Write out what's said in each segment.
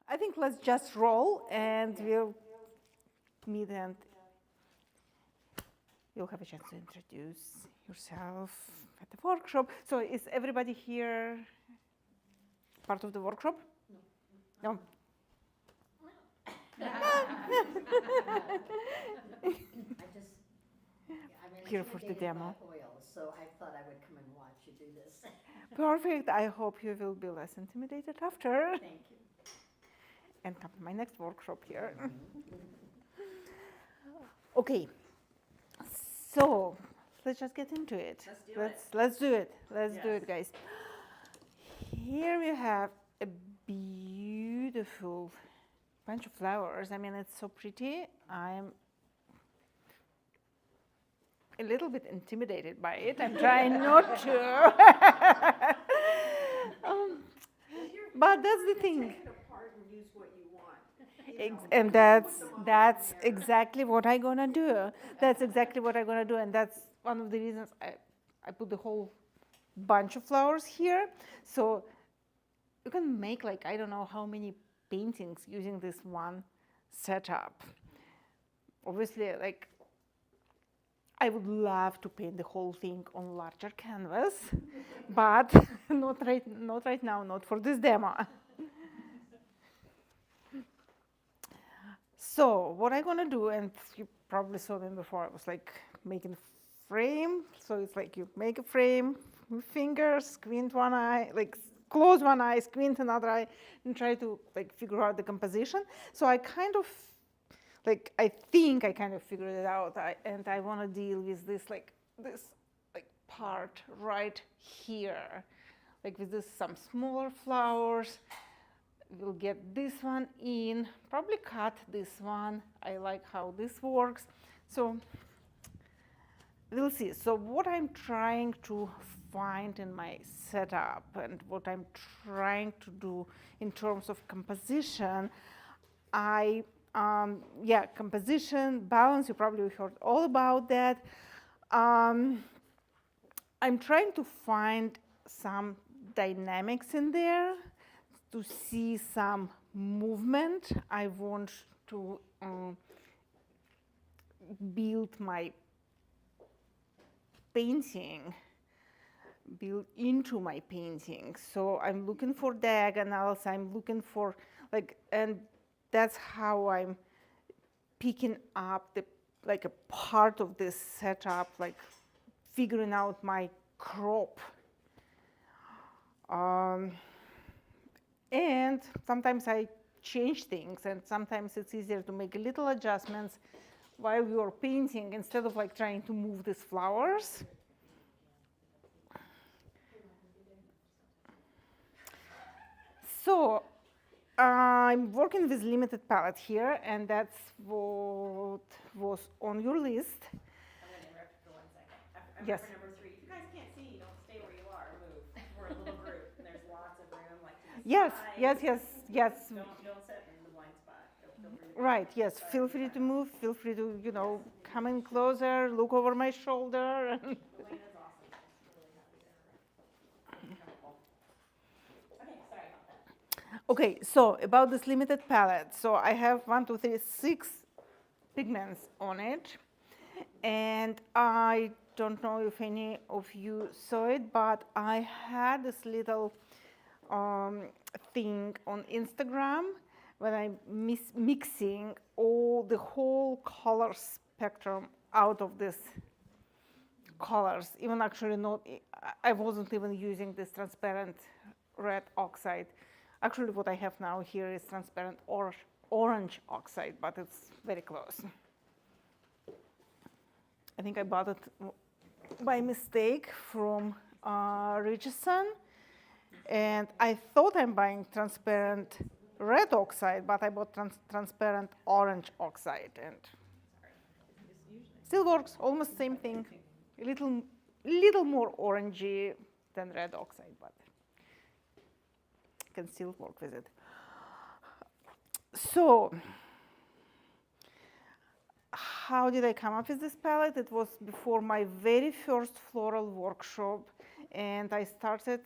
I think let's just roll and we'll meet and you'll have a chance to introduce yourself at the workshop. So is everybody here part of the workshop? No. Here for the demo. So I thought I would come and watch you do this. Perfect. I hope you will be less intimidated after. Thank you. And come to my next workshop here. Okay. So let's just get into it. Let's do it. Let's do it, guys. Here we have a beautiful bunch of flowers. I mean, it's so pretty. I'm a little bit intimidated by it. I'm trying not to. But that's the thing. Take it apart and use what you want. And that's exactly what I'm gonna do. That's exactly what I'm gonna do, and that's one of the reasons I put the whole bunch of flowers here. So you can make like I don't know how many paintings using this one setup. Obviously, like I would love to paint the whole thing on larger canvas, but not right now, not for this demo. So what I'm gonna do, and you probably saw them before, I was like making a frame. So it's like you make a frame with fingers, squint one eye, like close one eye, squint another eye, and try to like figure out the composition. So I kind of, like I think I kind of figured it out, and I want to deal with this part right here, like with this some smaller flowers. We'll get this one in, probably cut this one. I like how this works. So we'll see. So what I'm trying to find in my setup and what I'm trying to do in terms of composition, composition, balance, you probably heard all about that. I'm trying to find some dynamics in there, to see some movement. I want to build my painting, build into my painting. So I'm looking for diagonals, I'm looking for and that's how I'm picking up a part of this setup, like figuring out my crop. And sometimes I change things, and sometimes it's easier to make little adjustments while you're painting instead of like trying to move these flowers. So I'm working with limited palette here, and that's what was on your list. I'm going to interrupt for 1 second. Yes. Number 3. If you guys can't see, don't stay where you are. Move. We're a little group, and there's lots of room. Like to the Yes, side. yes. Don't sit in the blind spot. Feel free to Right, yes. Feel free to move. Feel free to, come in closer, look over my shoulder. Yelena's awesome. Really happy to helpful. Okay, sorry about that. Okay, so about this limited palette. So I have 6 pigments on it. And I don't know if any of you saw it, but I had this little thing on Instagram when I'm mixing the whole color spectrum out of these colors. Even actually I wasn't even using this transparent red oxide. Actually, what I have now here is transparent orange oxide, but it's very close. I think I bought it by mistake from Richardson, and I thought I'm buying transparent red oxide, but I bought transparent orange oxide, and still works, almost same thing. A little more orangey than red oxide, but can still work with it. So how did I come up with this palette? It was before my very first floral workshop, and I started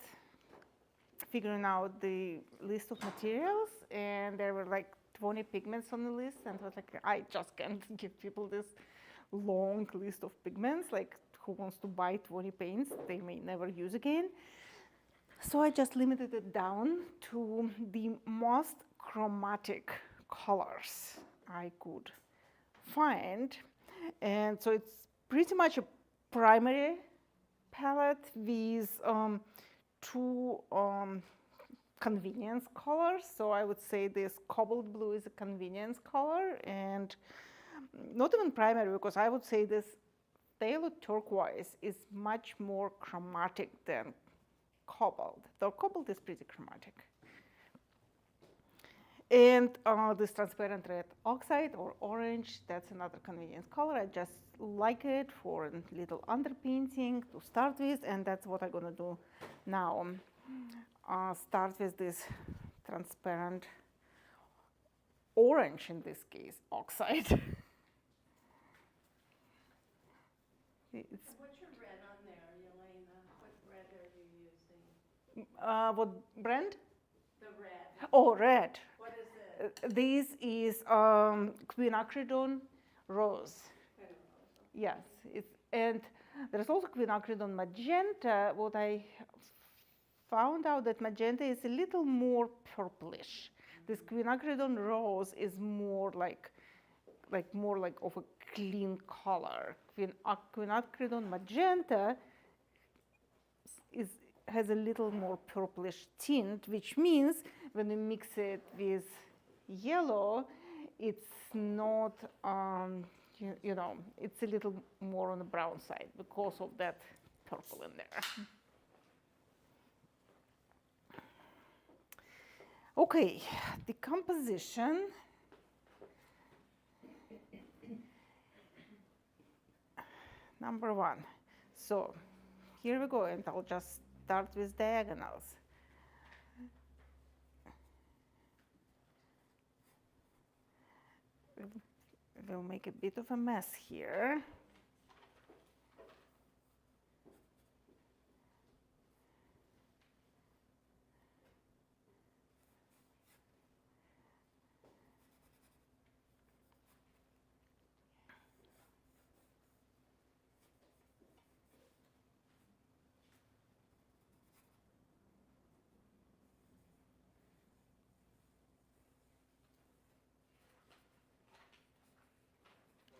figuring out the list of materials, and there were like 20 pigments on the list, and I was like, I just can't give people this long list of pigments. Like, who wants to buy 20 paints they may never use again? So I just limited it down to the most chromatic colors I could find. And so it's pretty much a primary palette with two convenience colors. So I would say this cobalt blue is a convenience color, and not even primary, because I would say this phthalo turquoise is much more chromatic than cobalt, though cobalt is pretty chromatic. And this transparent red oxide or orange, that's another convenience color. I just like it for a little underpainting to start with, and that's what I'm gonna do now. Start with this transparent orange, in this case, oxide. What's your red on there, Yelena? What red are you using? What brand? The red. Oh, red. What is it? This is quinacridone rose. Yes, and there's also quinacridone magenta. What I found out that magenta is a little more purplish. This quinacridone rose is more like of a clean color. Quinacridone magenta has a little more purplish tint, which means when you mix it with yellow, it's not, it's a little more on the brown side because of that purple in there. Okay, the composition. Number one. So here we go, and I'll just start with diagonals. We'll make a bit of a mess here.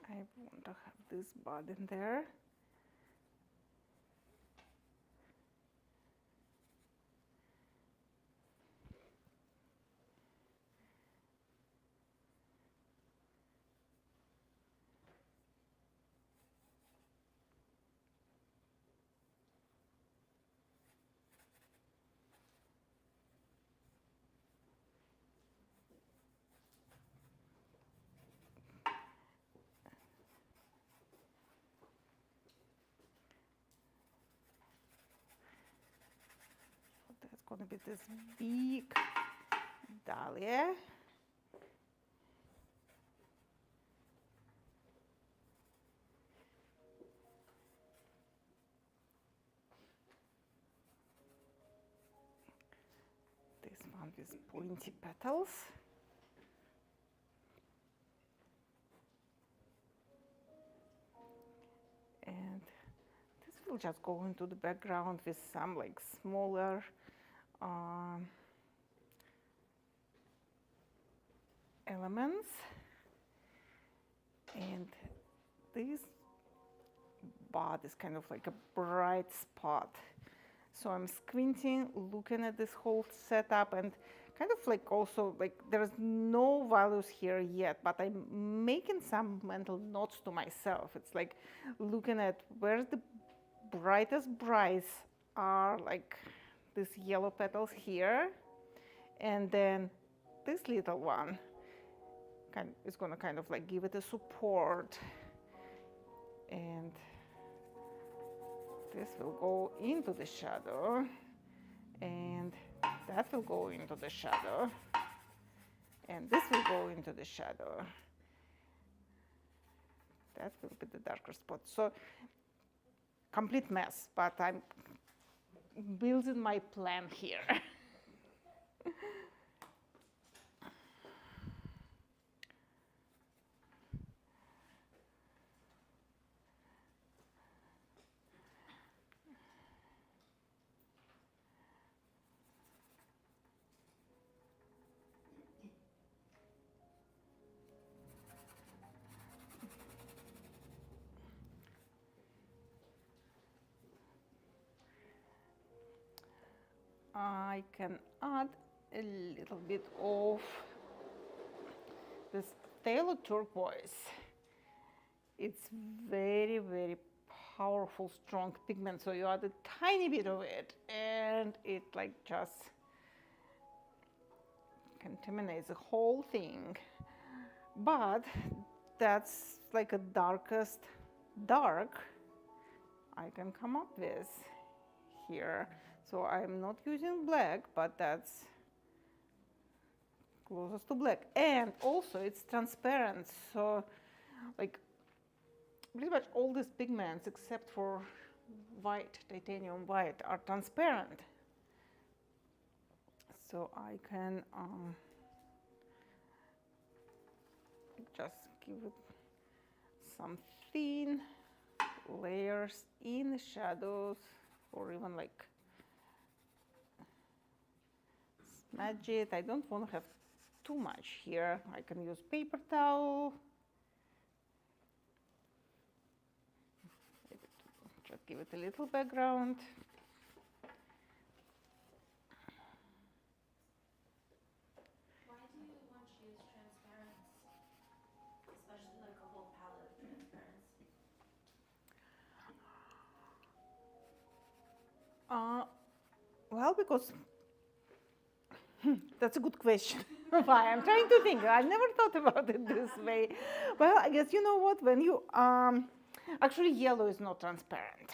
I want to have this bud in there. That's going to be this big dahlia. This one with pointy petals. And this will just go into the background with some like smaller elements. And this bud is kind of like a bright spot. So I'm squinting, looking at this whole setup, and kind of like also like there's no values here yet, but I'm making some mental notes to myself. It's like looking at where the brightest brights are, like these yellow petals here, and then this little one is going to kind of like give it a support, and this will go into the shadow, and that will go into the shadow, and this will go into the shadow. That will be the darker spot. So complete mess, but I'm building my plan here. I can add a little bit of this phthalo turquoise. It's very, very powerful, strong pigment. So you add a tiny bit of it, and it like just contaminates the whole thing. But that's like a darkest dark I can come up with here. So I'm not using black, but that's closest to black. And also it's transparent, so like pretty much all these pigments except for white, titanium white, are transparent. So I can just give it some thin layers in the shadows, or even like smudge it. I don't want to have too much here. I can use paper towel. Just give it a little background. Why do you want to use transparents, especially like a whole palette of transparents? Well, because that's a good question. Why? I'm trying to think. I never thought about it this way. Well, I guess you know what? When you actually yellow is not transparent.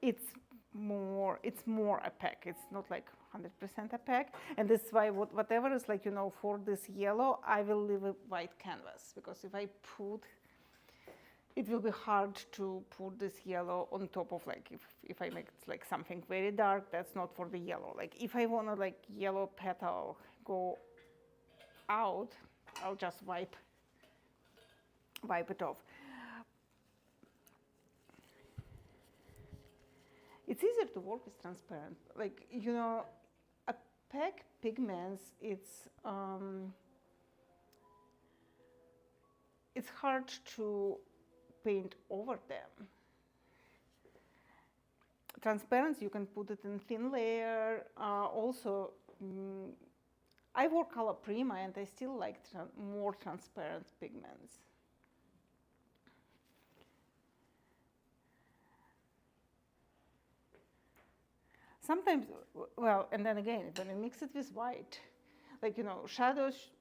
It's more opaque. It's not like 100% opaque, and that's why whatever is like for this yellow, I will leave a white canvas, because if I put, it will be hard to put this yellow on top of, like, if I make it like something very dark, that's not for the yellow. Like if I want to like yellow petal go out, I'll just wipe it off. It's easier to work with transparent. Like, opaque pigments, it's hard to paint over them. Transparency, you can put it in thin layer. Also, I work color prima, and I still like more transparent pigments. Sometimes, well, and then again, when you mix it with white, like, shadows,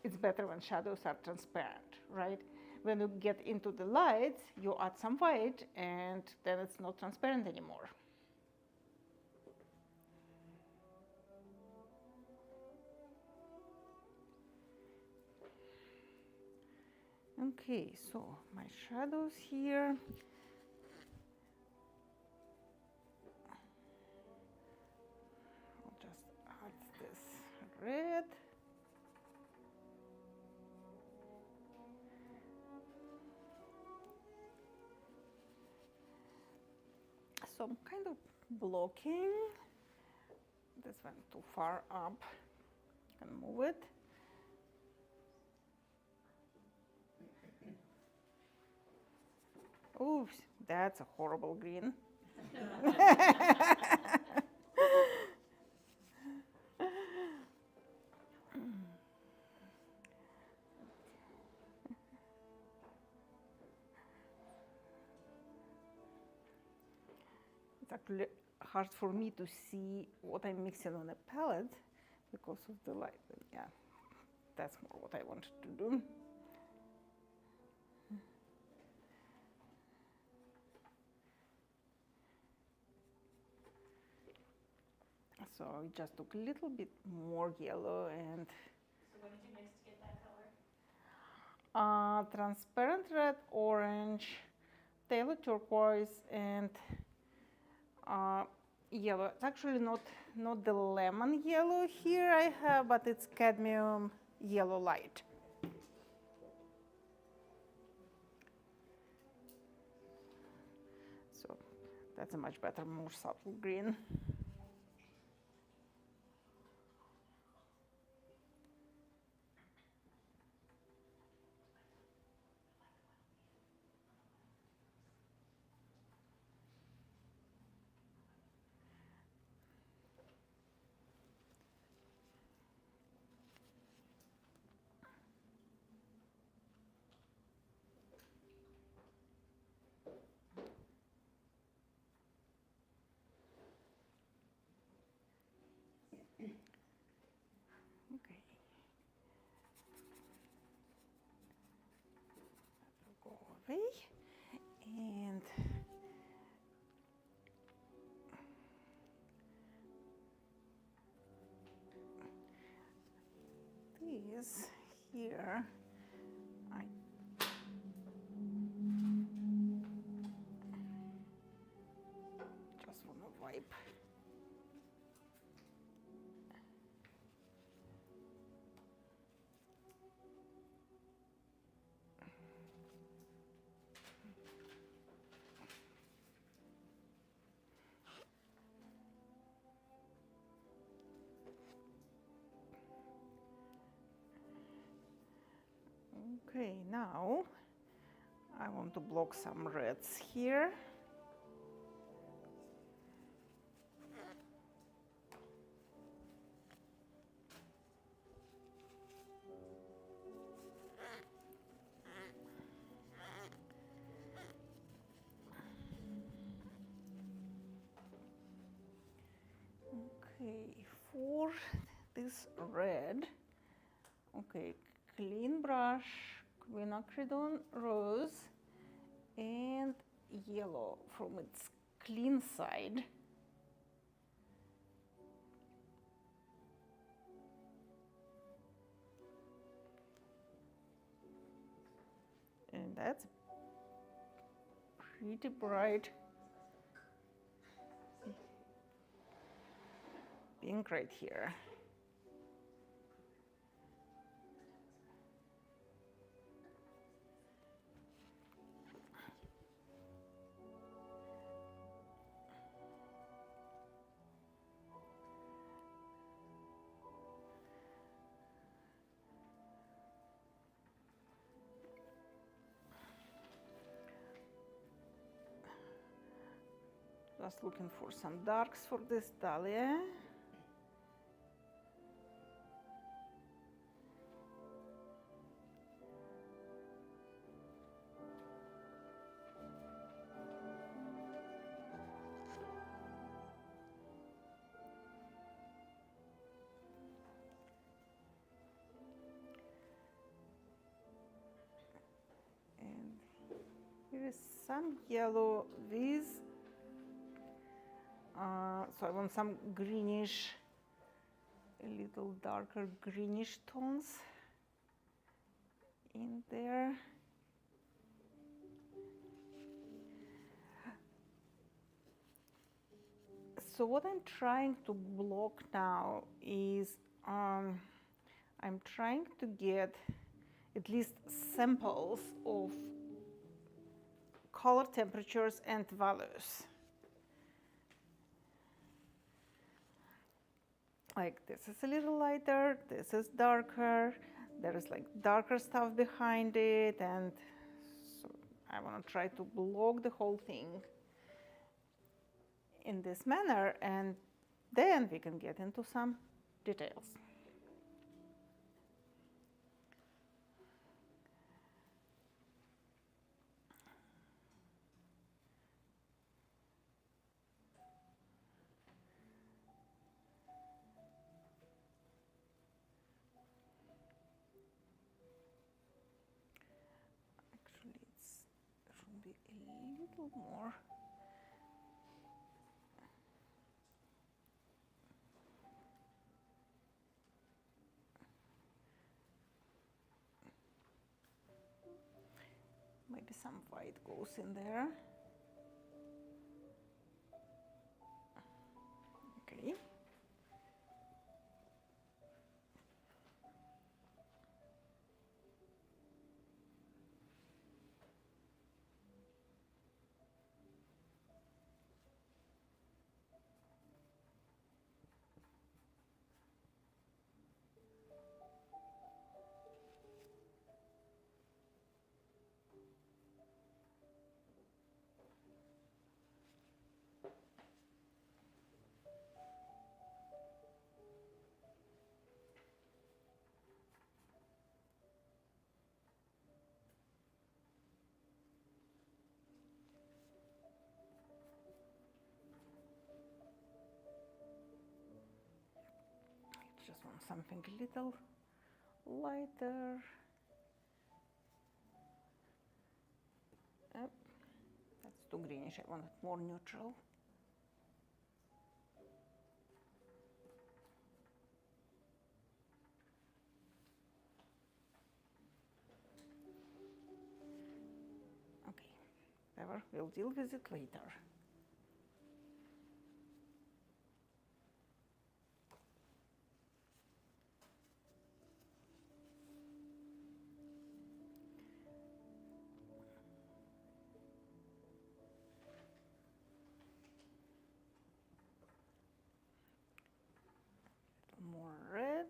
it's better when shadows are transparent, right? When you get into the lights, you add some white, and then it's not transparent anymore. Okay, so my shadows here. I'll just add this red. So I'm kind of blocking. This went too far up. You can move it. Oops, that's a horrible green. It's actually hard for me to see what I'm mixing on a palette because of the light. But yeah, that's more what I wanted to do. So I just took a little bit more yellow and So what did you mix to get that color? Transparent red, orange, phthalo turquoise, and yellow. It's actually not the lemon yellow here I have, but it's cadmium yellow light. So that's a much better, more subtle green. Okay. Go away. And this here, I just want to wipe. Okay, now I want to block some reds here. Okay, for this red, okay, clean brush, quinacridone rose, and yellow from its clean side. And that's pretty bright pink right here. Just looking for some darks for this dahlia. And here is some yellow with so I want some greenish, a little darker greenish tones in there. So what I'm trying to block now is I'm trying to get at least samples of color temperatures and values. Like this is a little lighter, this is darker, there is like darker stuff behind it, and so I want to try to block the whole thing in this manner, and then we can get into some details. Actually, it should be a little more. Maybe some white goes in there. want something a little lighter. Yep. That's too greenish. I want it more neutral. Okay, whatever, we'll deal with it later. More red.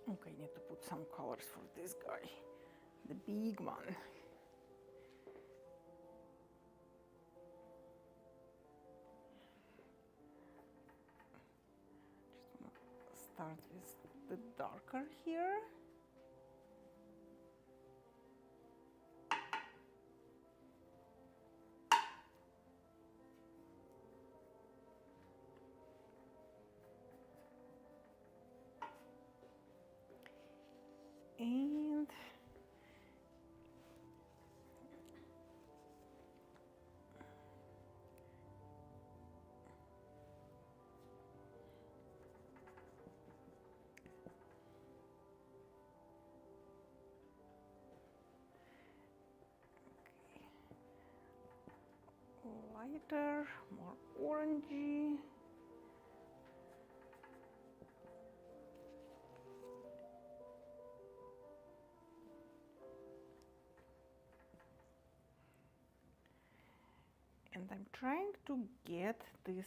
Okay, I need to put some colors for this guy, the big one. Just want to start with the darker here. And lighter, more orangey. And I'm trying to get this,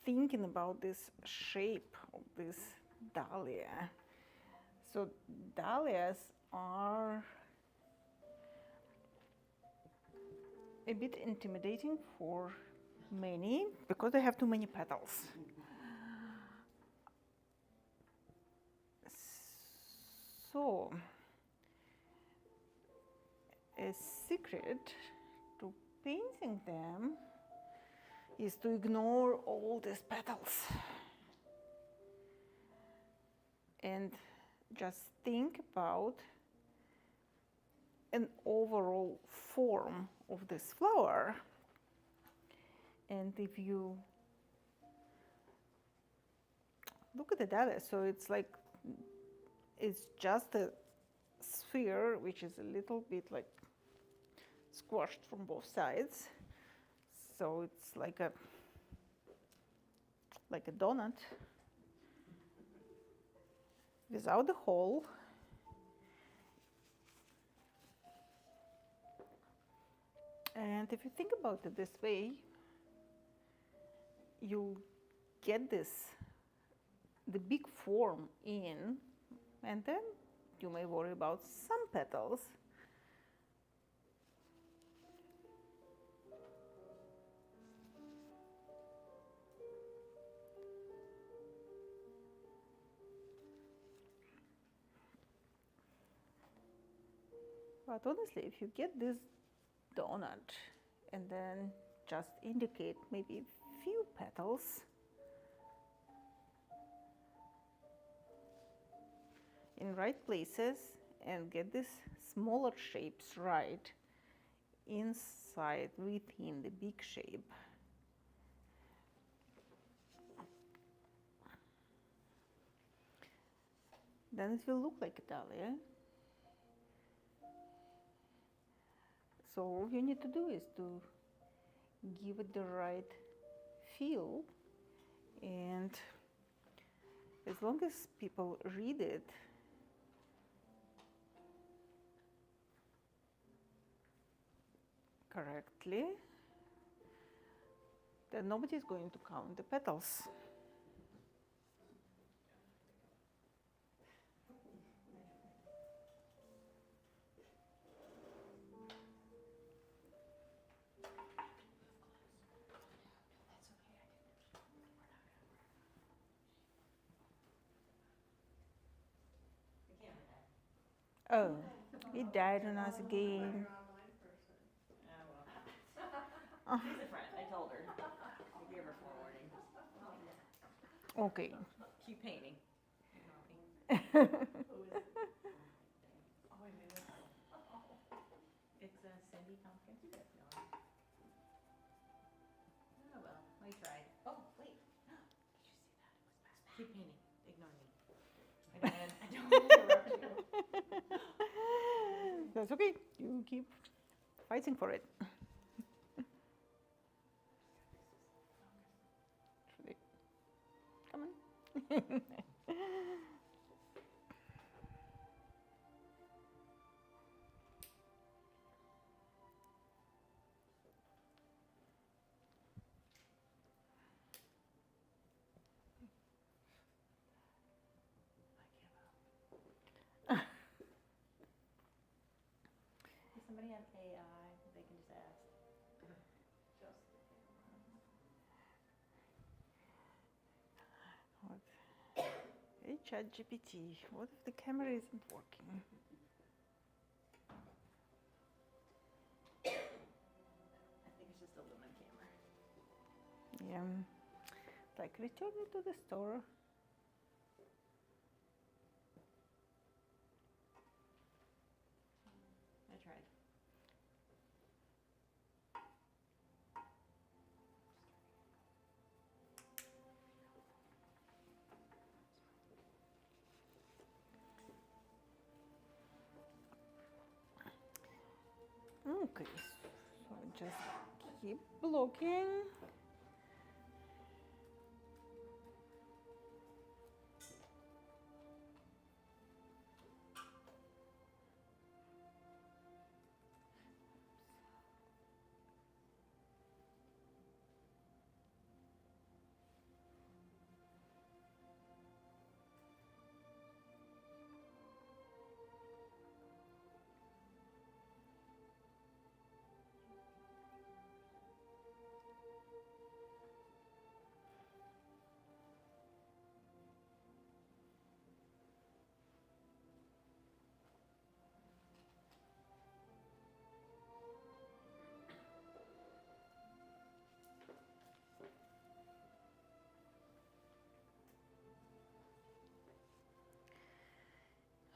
thinking about this shape of this dahlia. So dahlias are a bit intimidating for many because they have too many petals. So a secret to painting them is to ignore all these petals and just think about an overall form of this flower. And if you look at the dahlia, so it's like it's just a sphere which is a little bit like squashed from both sides. So it's like a donut without the hole. And if you think about it this way, you get the big form in, and then you may worry about some petals. But honestly, if you get this donut and then just indicate maybe few petals, in right places and get these smaller shapes right inside within the big shape. Then it will look like a dahlia. So all you need to do is to give it the right feel, and as long as people read it correctly, then nobody is going to count the petals. Oh, it died on us again. She's a friend. I told her. I gave her forewarning. Okay. Keep painting. It's a Cindy pumpkin. Oh well, we tried. Oh wait, did you see that? It was bad. Keep painting. Ignore me. I don't want to interrupt you. That's okay. You keep fighting for it. Come on. Does somebody have AI? They can just ask. Hey, ChatGPT, what if the camera isn't working? I think it's just a Lumen camera. Yeah. Like, return it to the store. I tried. Okay, so just keep blocking.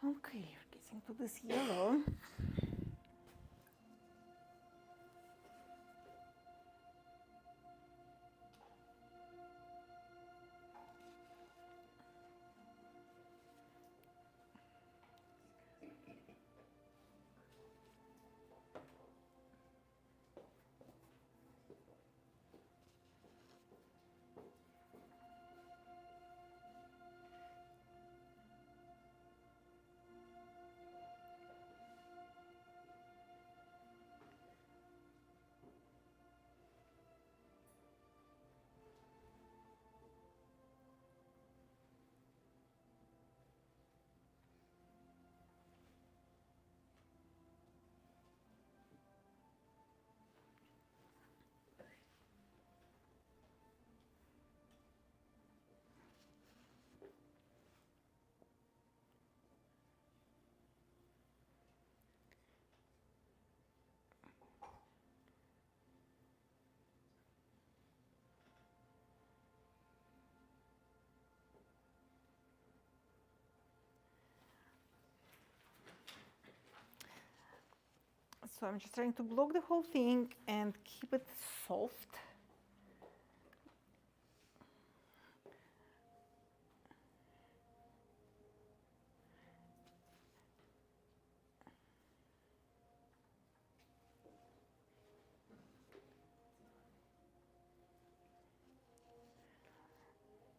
Okay, we're getting to this yellow. So I'm just trying to block the whole thing and keep it soft.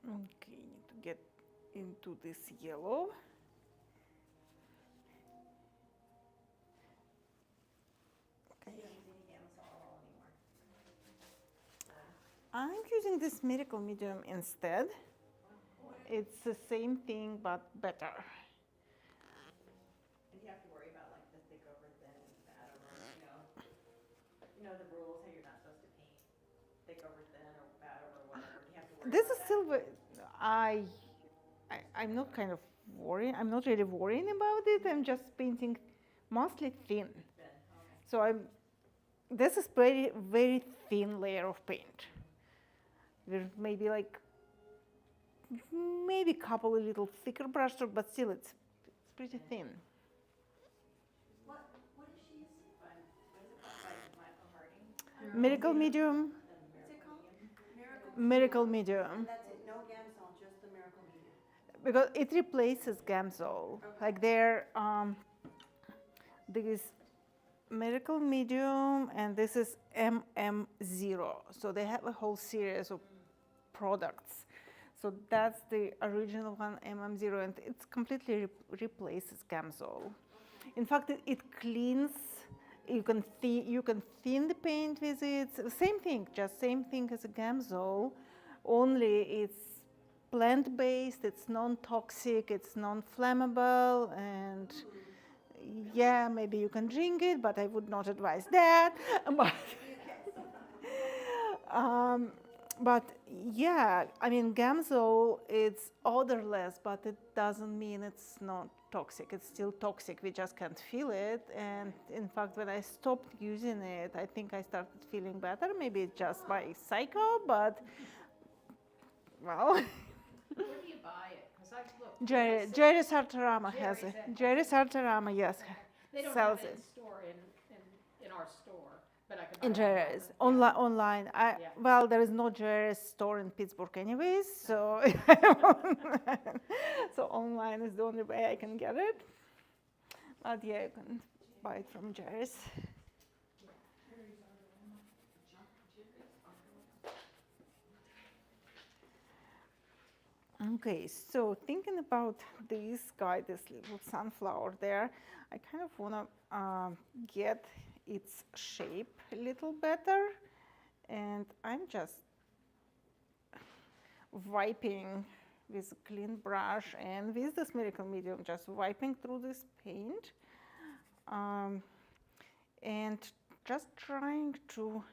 Okay, need to get into this yellow. So you don't use any Gamsol at all anymore? I'm using this miracle medium instead. It's the same thing but better. And you have to worry about like the thick over thin, fat over, you know the rules how you're not supposed to paint thick over thin or fat over whatever. You have to worry This about is that. still, I'm not kind of worrying. I'm not really worrying about it. I'm just painting mostly thin. Thin, okay. So this is very, very thin layer of paint. There's maybe like, maybe a couple of little thicker brush strokes, but still it's pretty thin. What is she using? What is it called? By Michael Harding? Miracle medium, What's it called? miracle medium. And that's it, no Gamsol, just the Miracle Medium. Because it replaces Gamsol. Like this miracle medium and this is MM0. So they have a whole series of products. So that's the original one, MM0, and it completely replaces Gamsol. In fact, it cleans. You can thin the paint with it. Same thing, just same thing as a Gamsol, only it's plant-based, it's non-toxic, it's non-flammable, and yeah, maybe you can drink it, but I would not advise that. But yeah, I mean, Gamsol, it's odorless, but it doesn't mean it's not toxic. It's still toxic, we just can't feel it. And in fact, when I stopped using it, I think I started feeling better. Maybe it's just my cycle, but well. Where do you buy it? Because I look. Jerry Sartorama has it. Jerry Sartorama, yes, They don't sells have it it. in store in our store, but I can buy In it Jerry's, online. online. Yeah. Well, there is no Jerry's store in Pittsburgh anyways, so so online is the only way I can get it. But yeah, you can buy it from Jerry's. Okay, so thinking about this guy, this little sunflower there, I kind of want to get its shape a little better, and I'm just wiping with a clean brush and with this miracle medium, just wiping through this paint, and just trying to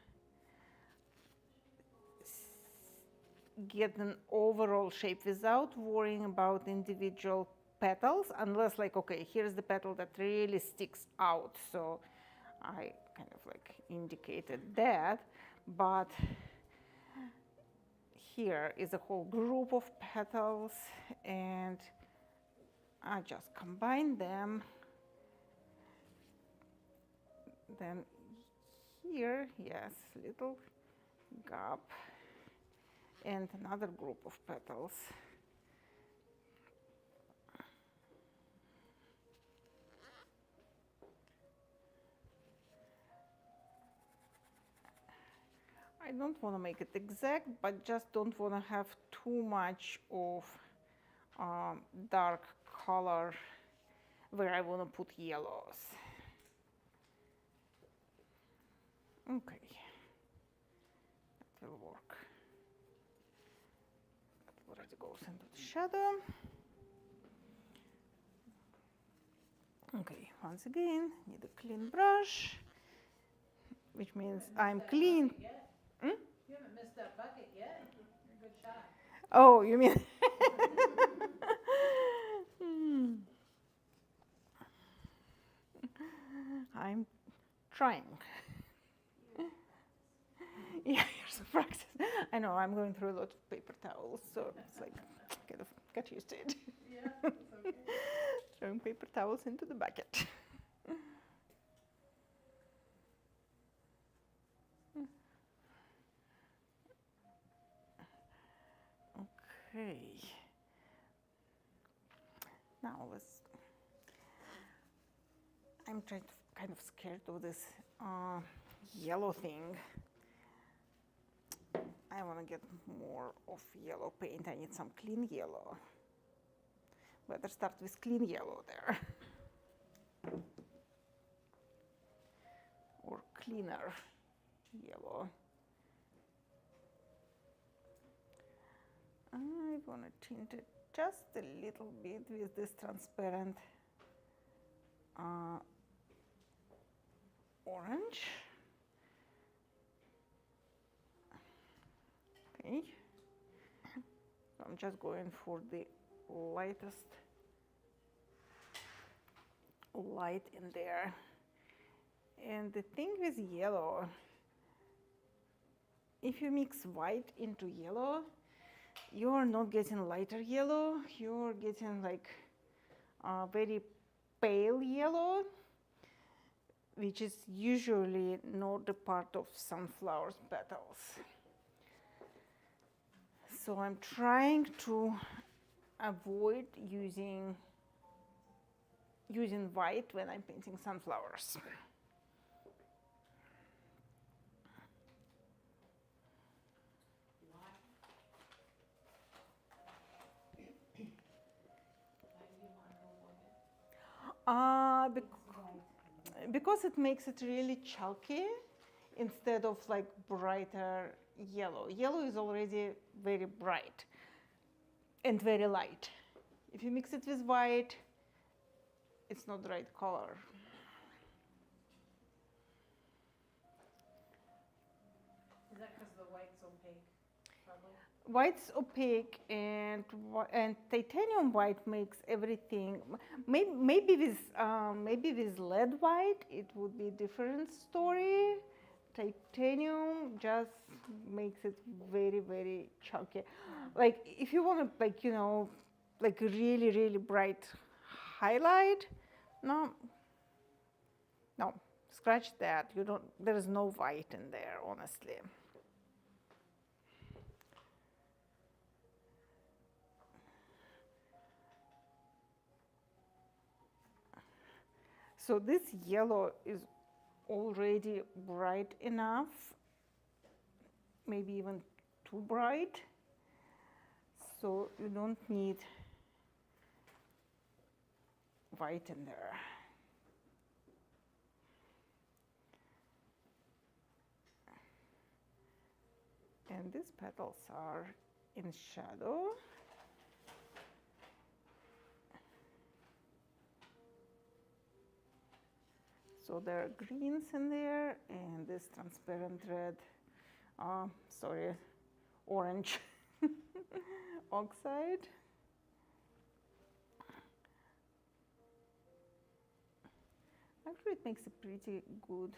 get an overall shape without worrying about individual petals, unless like, okay, here's the petal that really sticks out, so I kind of like indicated that, but here is a whole group of petals, and I just combine them. Then here, yes, little gap, and another group of petals. I don't want to make it exact, but just don't want to have too much of dark color where I want to put yellows. Okay, that will work. That already goes into the shadow. Okay, once again, need a clean brush, which means I'm clean. You haven't missed that bucket yet. You're a good shot. Oh, you mean? I'm trying. Yeah, here's the practice. I know, I'm going through a lot of paper towels, so it's like, kind of get used to it. Yeah, it's okay. Throwing paper towels into the bucket. Okay. Now I'm kind of scared of this yellow thing. I want to get more of yellow paint. I need some clean yellow. Better start with clean yellow there. Or cleaner yellow. I want to tint it just a little bit with this transparent orange. Okay. So I'm just going for the lightest light in there. And the thing with yellow, if you mix white into yellow, you're not getting lighter yellow, you're getting like very pale yellow, which is usually not the part of sunflower's petals. So I'm trying to avoid using white when I'm painting sunflowers. Because it makes it really chalky instead of like brighter yellow. Yellow is already very bright and very light. If you mix it with white, it's not the right color. Is that because the white's opaque, probably? White's opaque, and titanium white makes everything. Maybe with lead white it would be a different story. Titanium just makes it very, very chunky. Like if you want to, like, you know, like really, really bright highlight, no, scratch that. You don't. There is no white in there, honestly. So this yellow is already bright enough, maybe even too bright. So you don't need white in there. And these petals are in shadow. So there are greens in there, and this transparent red, orange oxide. Actually, it makes a pretty good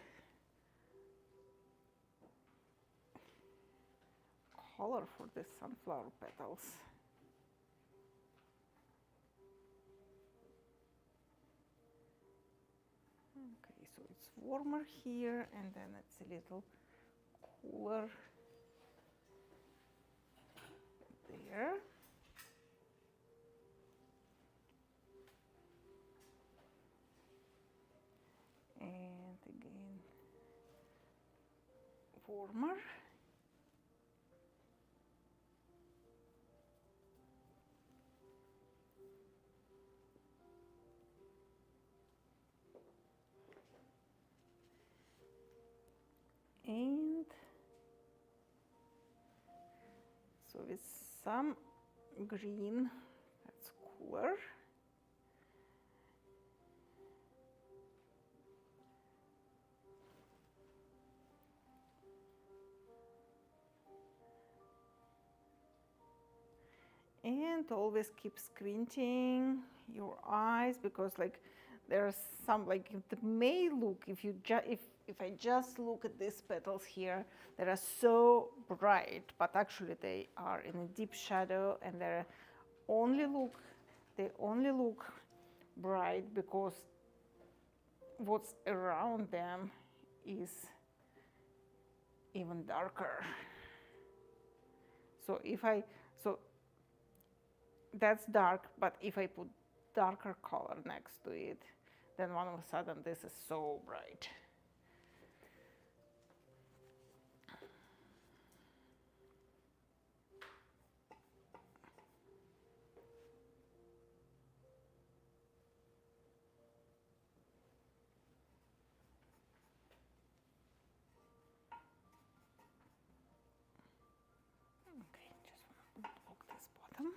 color for the sunflower petals. Okay, so it's warmer here, and then it's a little cooler there. And again, warmer. And so with some green, that's cooler. And always keep squinting your eyes, because like there are some, like it may look, if I just look at these petals here, they are so bright, but actually they are in a deep shadow, and they only look bright because what's around them is even darker. So that's dark, but if I put darker color next to it, then all of a sudden this is so bright. Okay, just want to block this bottom.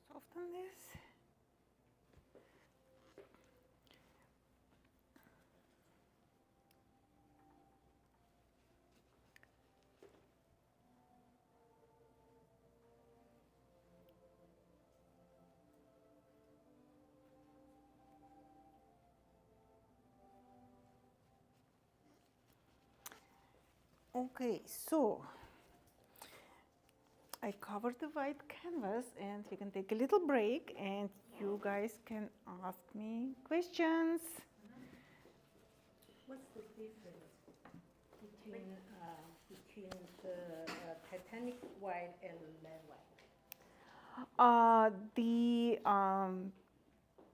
Soften this. Okay, so I covered the white canvas and we can take a little break and you guys can ask me questions. What's the difference between the Titanic white and lead white? The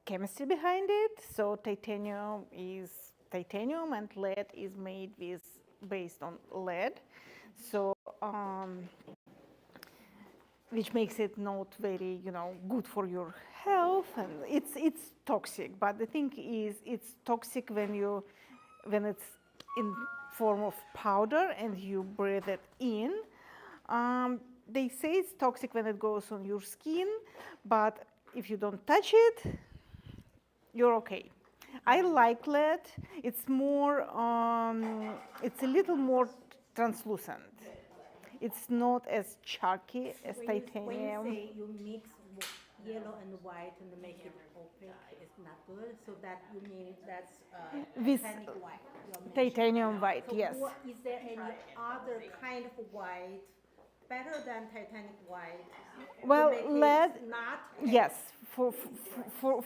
chemistry behind it, so titanium is titanium and lead is made based on lead. So which makes it not very, good for your health, and it's toxic. But the thing is, it's toxic when it's in form of powder and you breathe it in. They say it's toxic when it goes on your skin, but if you don't touch it, you're okay. I like lead. It's more, it's a little more translucent. It's not as chalky as titanium. When you say you mix yellow and white and make it opaque, it's not good. So that you mean that's With Titanic white. titanium white, So yes. is there any other kind of white better than Titanic white? Well, to make lead, it not yes.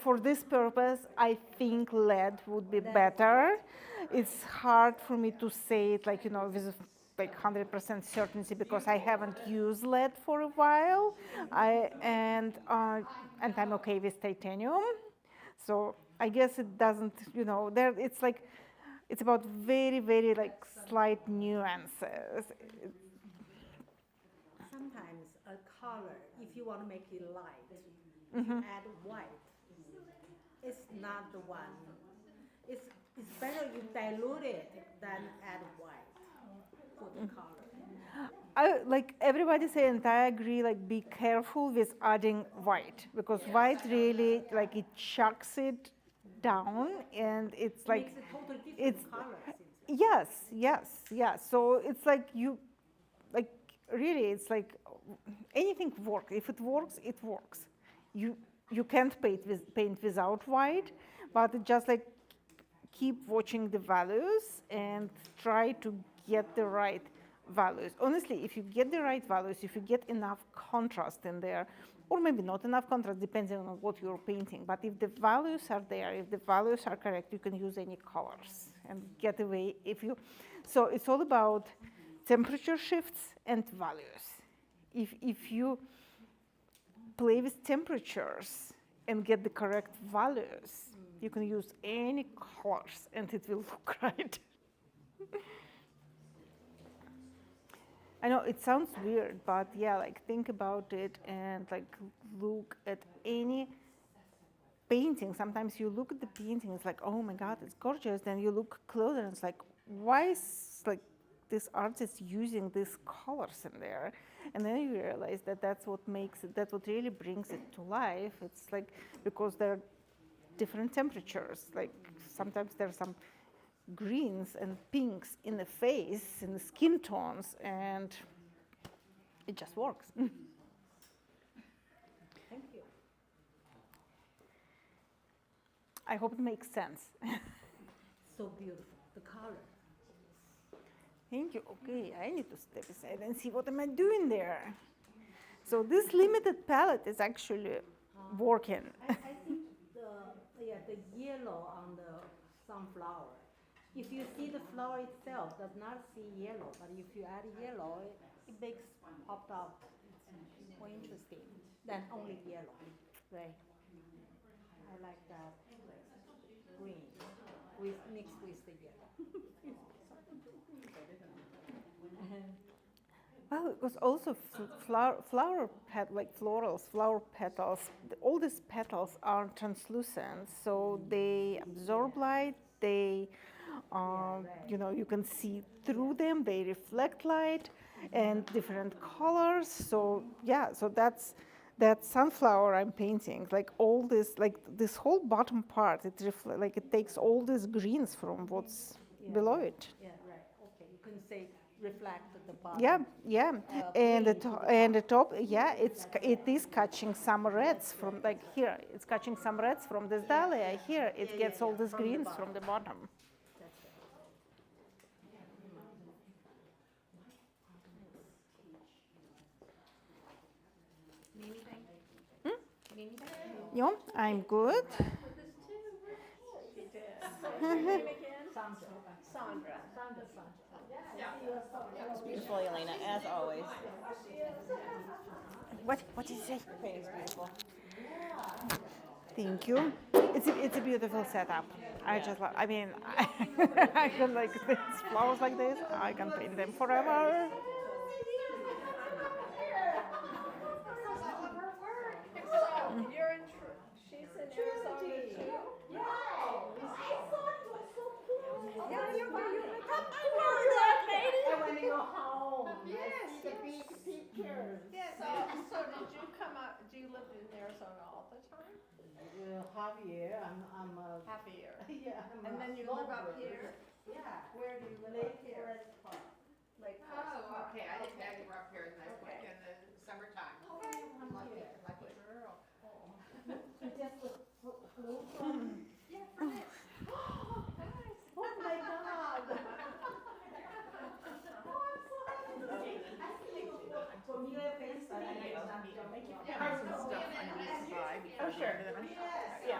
For this purpose, I think lead would be better. It's hard for me to say it with like 100% certainty because I haven't used lead for a while. And I'm okay with titanium. So I guess it doesn't, it's about very, very slight nuances. sometimes a color, if you want to make it light, if you add white, it's not the one. It's better you dilute it than add white for the color. Like everybody say, and I agree, be careful with adding white because white really, it chucks it down and it's like, Makes a totally different it's, color, seems like. yes. So it's really, it's like anything works. If it works, it works. You can't paint without white, but just keep watching the values and try to get the right values. Honestly, if you get the right values, if you get enough contrast in there, or maybe not enough contrast, depending on what you're painting, but if the values are there, if the values are correct, you can use any colors and get away so it's all about temperature shifts and values. If you play with temperatures and get the correct values, you can use any colors and it will look right. I know it sounds weird, but yeah, think about it and look at any painting, sometimes you look at the painting, it's like, oh my God, it's gorgeous. Then you look closer and it's like, why is like this artist using these colors in there? And then you realize that that's what makes it, that's what really brings it to life. It's like, because there are different temperatures. Like sometimes there's some greens and pinks in the face, in the skin tones, and it just works. Thank you. I hope it makes sense. So beautiful, the color. Thank you. Okay, I need to step aside and see what am I doing there. So this limited palette is actually working. I think the yellow on the sunflower. If you see the flower itself, does not see yellow, but if you add yellow, it makes popped out. It's more interesting than only yellow, right? I like that green mixed with the yellow. Well, it was also like florals, flower petals. All these petals are translucent, so they absorb light. They, you can see through them. They reflect light and different colors. So yeah, so that's that sunflower I'm painting. Like all this, like this whole bottom part, it takes all these greens from what's below it. Yeah, right. Okay, you can say reflect the bottom. Yeah, yeah, and the top, yeah, it is catching some reds from like here. It's catching some reds from this dahlia here. It gets all these greens from the bottom. That's right. Yeah, I'm good. Beautiful, Yelena, as always. What did you say? Painting's beautiful. Thank you. It's a beautiful setup. I just love. I mean, I can like these flowers like this. I can paint them forever. You're in, she's in Arizona too? Yeah. I thought it was so cool. Yeah, you're And when you go home, Yes, the big pictures. Yeah, so did you come up, do you live in Arizona all the time? Half year, I'm Half a year. yeah. And then you live up here? Yeah. Where do you live Lake up here? Forest Park. Lake Oh, Forest. okay, I didn't know you were up here in the summertime. Lucky Girl. You just flew from. Yeah, for this. Oh my God. Familiar face, but I know not Oh, sure. Yeah.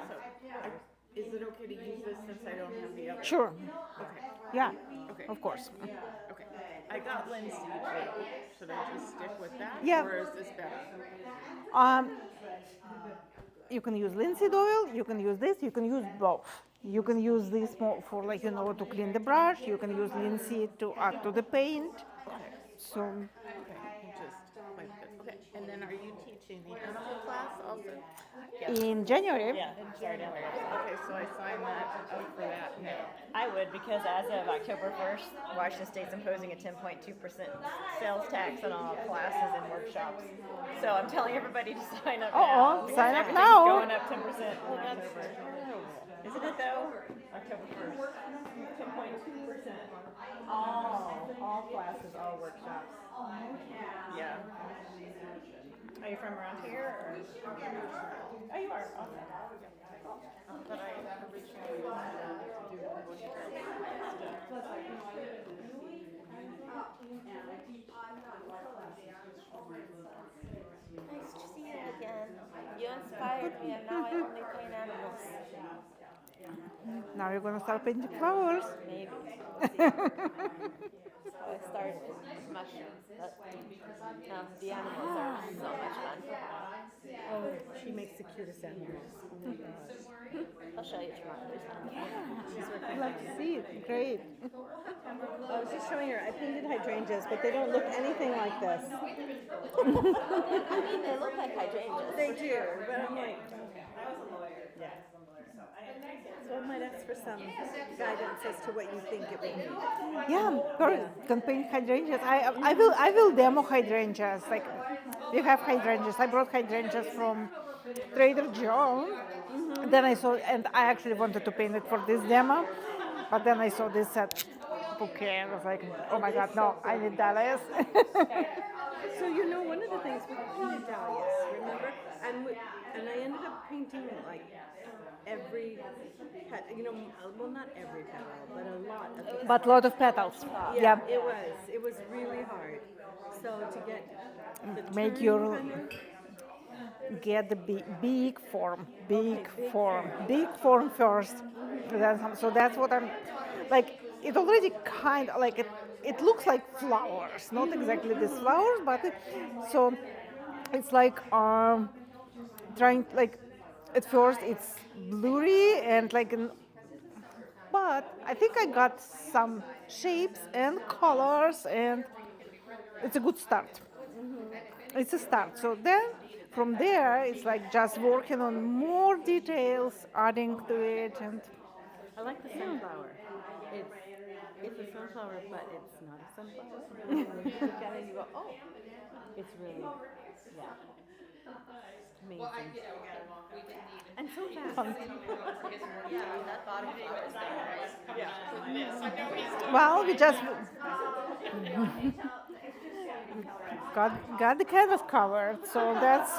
Is it okay to use this since I don't have the other? Sure. Okay. Yeah. Okay. Of course. Okay. I got linseed. Should I just stick with that? Yeah. Or is this better? You can use linseed oil. You can use this. You can use both. You can use this more for like to clean the brush. You can use linseed to add to the paint. So Okay. Just play with it. Okay. And then are you teaching the animal class also? in January. Yeah, started in August. Okay, so I sign that up for that now. I would, because as of October 1st, Washington State's imposing a 10.2% sales tax on all classes and workshops. So I'm telling everybody to sign up now. because Sign up everything's now. going up 10% in October. Isn't it though? October 1st. 10.2%. All classes, all workshops. Yeah. Are you from around here? Or? Oh, you are? Awesome. But I originally wanted to do Nice to see you again. You inspired me, and now I only paint animals. Now you're gonna start painting flowers. Maybe. We'll see. That's how I started with mushrooms. But no, the animals are so much fun. Oh, she makes the cutest animals. Oh my gosh. I'll show you tomorrow. I'd like to see it. Great. I was just showing her, I painted hydrangeas, but they don't look anything like this. I mean, they look like hydrangeas. They do, but I'm like, Yeah. So I might ask for some guidance as to what you think it would need. Yeah, can paint hydrangeas. I will demo hydrangeas. Like we have hydrangeas. I brought hydrangeas from Trader Joe. Then I saw, and I actually wanted to paint it for this demo, but then I saw this set bouquet. I was like, oh my god, no, I need dahlias. So one of the things we painted dahlias, remember? And I ended up painting like every well, not every petal, but a lot of the But lot of petals. Yeah, it was really hard. So to get the make turn your kind of, get the big form, big form first. So that's what I'm like. It already kind of like it looks like flowers, not exactly these flowers, but so it's like trying like at first it's blurry and like but I think I got some shapes and colors and it's a good start. It's a start. So then from there, it's like just working on more details, adding to it, and I like the sunflower. It's a sunflower, but it's not a sunflower. When you look at it, you go, oh, it's really, yeah, amazing. And so fast. Yeah, that bottom flower is there, right? well, we just got the canvas covered. So that's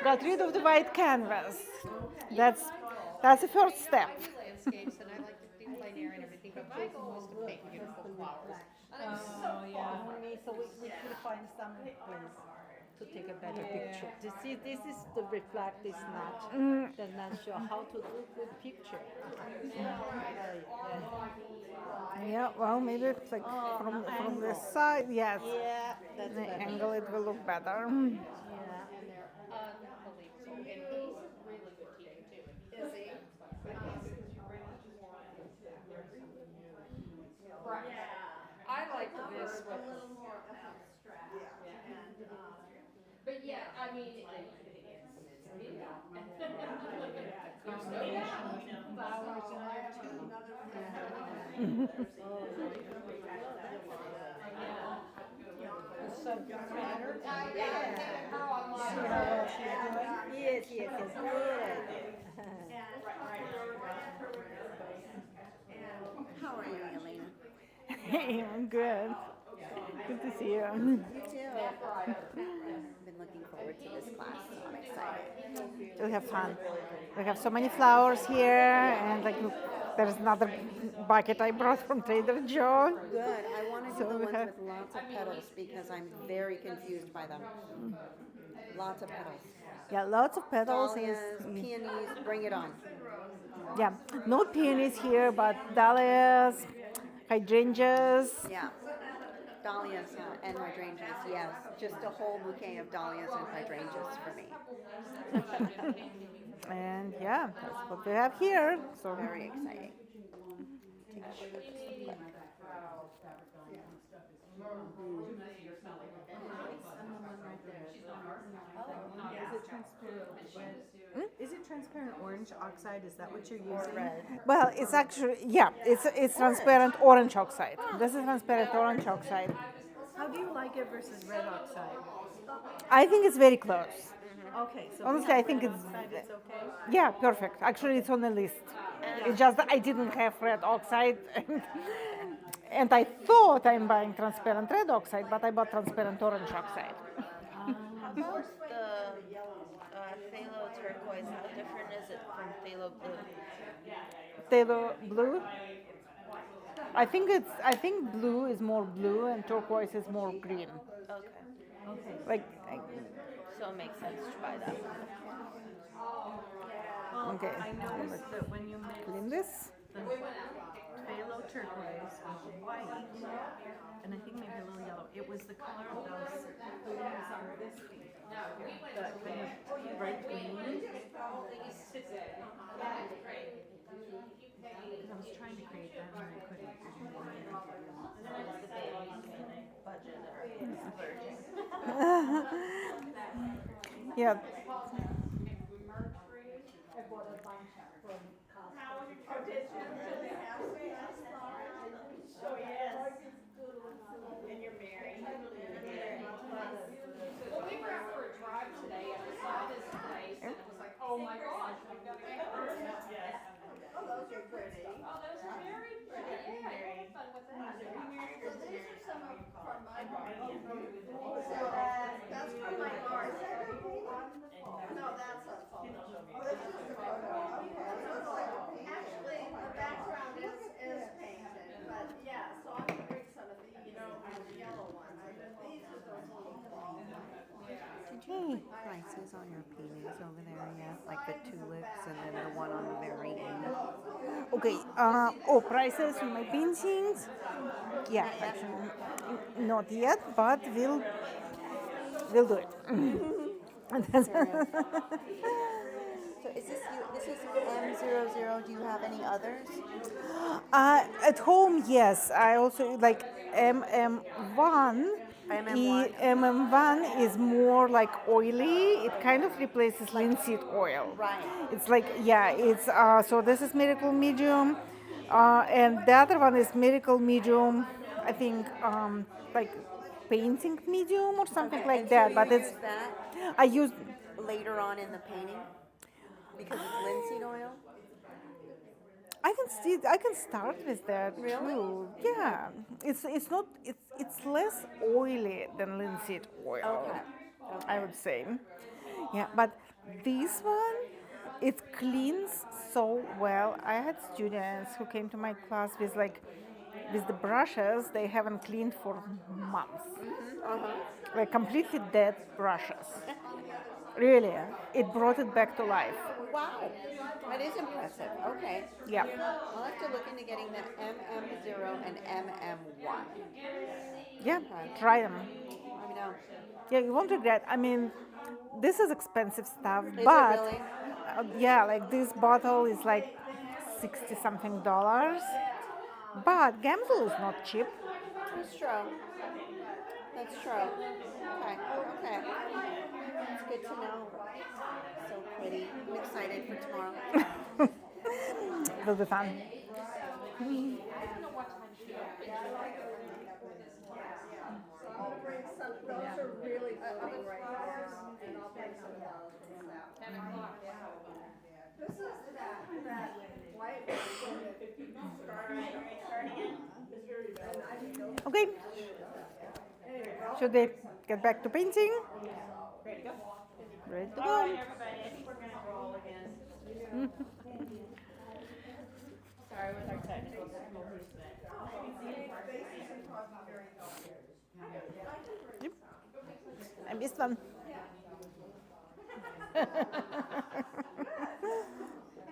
got rid of the white canvas. That's the first step. Landscapes, and I like to do plein air and everything, but my goal is to paint beautiful flowers. And I'm so So we could find some place to take a better picture. This is the reflect is not does not show how to do good picture. Yeah, well, maybe it's like from the side. Yes, Yeah, that's the better. angle it will look better. Yeah. and they're unbelievable. And he's a really good teacher too. Is he? Right. I like this with a little more abstract. And, but yeah, I mean, The subject matter. Yes, good. How are you, Yelena? Hey, I'm good. Good to see you. You too. I've been looking forward to this class, so I'm excited. We'll have fun. We have so many flowers here, and like there's another bucket I brought from Trader Joe. Good. I want to do So the we ones have- with lots of petals because I'm very confused by them. Lots of petals. Yeah, lots of petals. Dahlias, peonies, bring it on. Yeah, no peonies here, but dahlias, hydrangeas. Yeah. Dahlias and hydrangeas, yes. Just a whole bouquet of dahlias and hydrangeas for me. And yeah, that's what we have here. So Very exciting. Is it transparent orange oxide? Is that what you're using? Red. well, it's actually it's transparent orange oxide. This is transparent orange oxide. How do you like it versus red oxide? I think it's very close. Okay, so Honestly, I think red it's oxide, it's okay. yeah, perfect. Actually, it's on the list. It's just that I didn't have red oxide, and I thought I'm buying transparent red oxide, but I bought transparent orange oxide. How about the phthalo turquoise? How different is it from phthalo blue? Phthalo blue. I think blue is more blue and turquoise is more green. Okay. Like So it makes sense to buy that one. Well, Okay. I noticed that when you mix clean this. the phthalo turquoise with white, and I think maybe a little yellow, it was the color of those leaves on this piece. That kind of bright green. Because I was trying to create that and I couldn't. Budget or splurging. Yeah. Oh, those are pretty. Oh, those are very pretty. Yeah, you have fun with that. So these are some of, from my garden. So that's from my garden. No, that's a photo. Oh, that's just a photo, okay. So it's like a painting. Actually, the background is painted, but yeah, so I'm gonna bring some of these yellow ones. And then these are those little fall ones. Did you put prices on your paintings over there yet? Like the tulips and then the one on the very end? Okay, prices on my paintings? Yeah, actually, not yet, but we'll do it. So is this is M00, do you have any others? At home, yes. I also like MM1. MM1. MM1 is more like oily. It kind of replaces linseed oil. Right. It's like, yeah, it's so this is miracle medium, and the other one is miracle medium. I think like painting medium or something Okay, like and that. so But you it's use that I use later on in the painting because it's linseed oil? I can start with that Really? too. Yeah, it's not it's less oily than linseed oil. Okay. I would say. Yeah, but this one it cleans so well. I had students who came to my class with the brushes they haven't cleaned for months. Like completely dead brushes. Really, it brought it back to life. Wow, that is impressive. Okay. Yeah. I'll have to look into getting the MM0 and MM1. Yeah, Okay. try them. Let me know. Yeah, you won't regret. I mean, this is expensive stuff, Is it but really? yeah, like this bottle is like $60 something. But Gamble is not cheap. That's true. That's true. Okay. Okay. It's good to know. So pretty. I'm excited for tomorrow. It'll be fun. I'll bring some, those are really pretty right there. And I'll bring some of those. This is that white one that Okay. Should they get back to painting? Ready to go? Ready to All go. right, everybody, I think we're gonna roll again. Sorry with our technical difficulties today. Yep. I missed one. And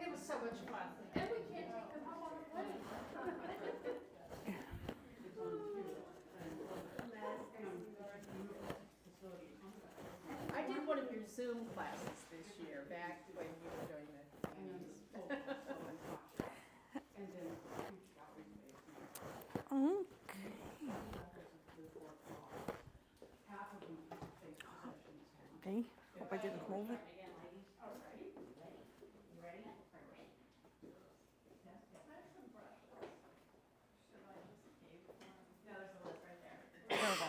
it was so much fun. And we can't take them home on the plane. I did one of your Zoom classes this year, back when you were doing the. Okay. Hope I didn't move it. There we go.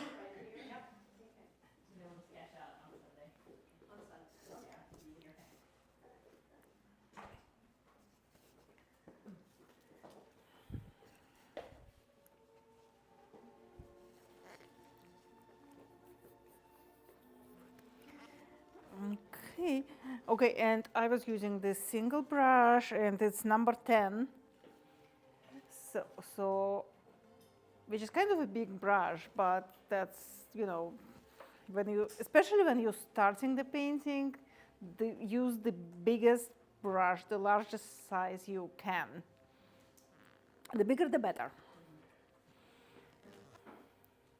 Okay. Okay, and I was using this single brush, and it's number 10. So, which is kind of a big brush, but that's, especially when you're starting the painting, use the biggest brush, the largest size you can. The bigger, the better.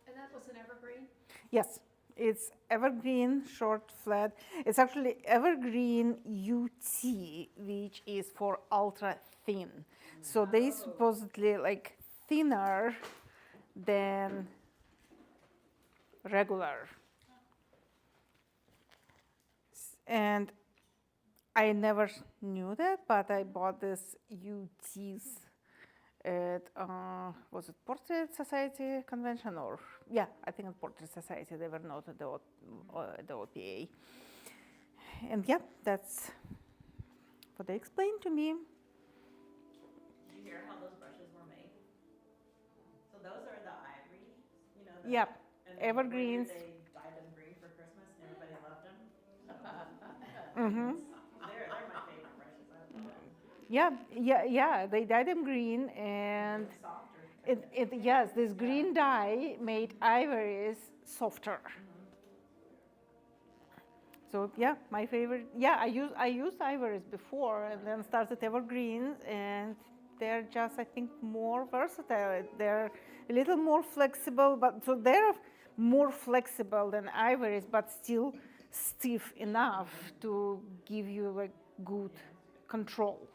And that was an evergreen? Yes, it's evergreen, short, flat. It's actually evergreen UT, which is for ultra thin. So they supposedly like thinner than regular. And I never knew that, but I bought this UTs at, was it Portrait Society convention or, yeah, I think at Portrait Society, they were not at the OPA. And yeah, that's what they explained to me. Did you hear how those brushes were made? So those are the ivory, you know. Yep, And then evergreens. They dyed them green for Christmas, and everybody loved them. Mm-hmm. They're my favorite brushes. I love them. Yeah. They dyed them green, and Softer. yes, this green dye made ivories softer. So yeah, my favorite. Yeah, I used ivories before, and then started evergreens, and they're just, I think, more versatile. They're a little more flexible, but so they're more flexible than ivories, but still stiff enough to give you like good control.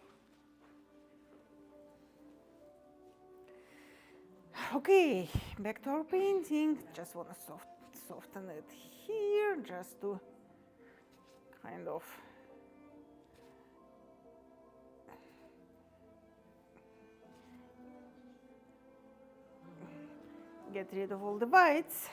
Okay, back to our painting. Just want to soften it here, just to kind of get rid of all the whites.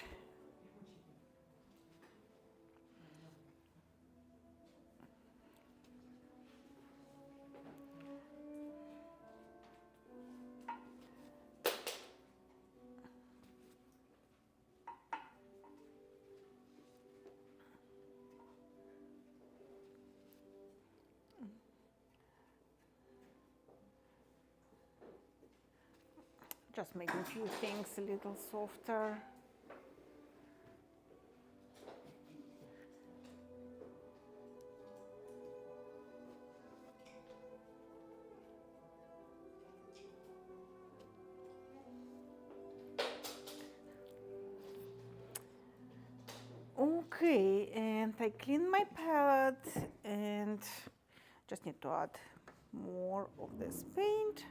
Just making a few things a little softer. Okay, and I clean my palette and just need to add more of this paint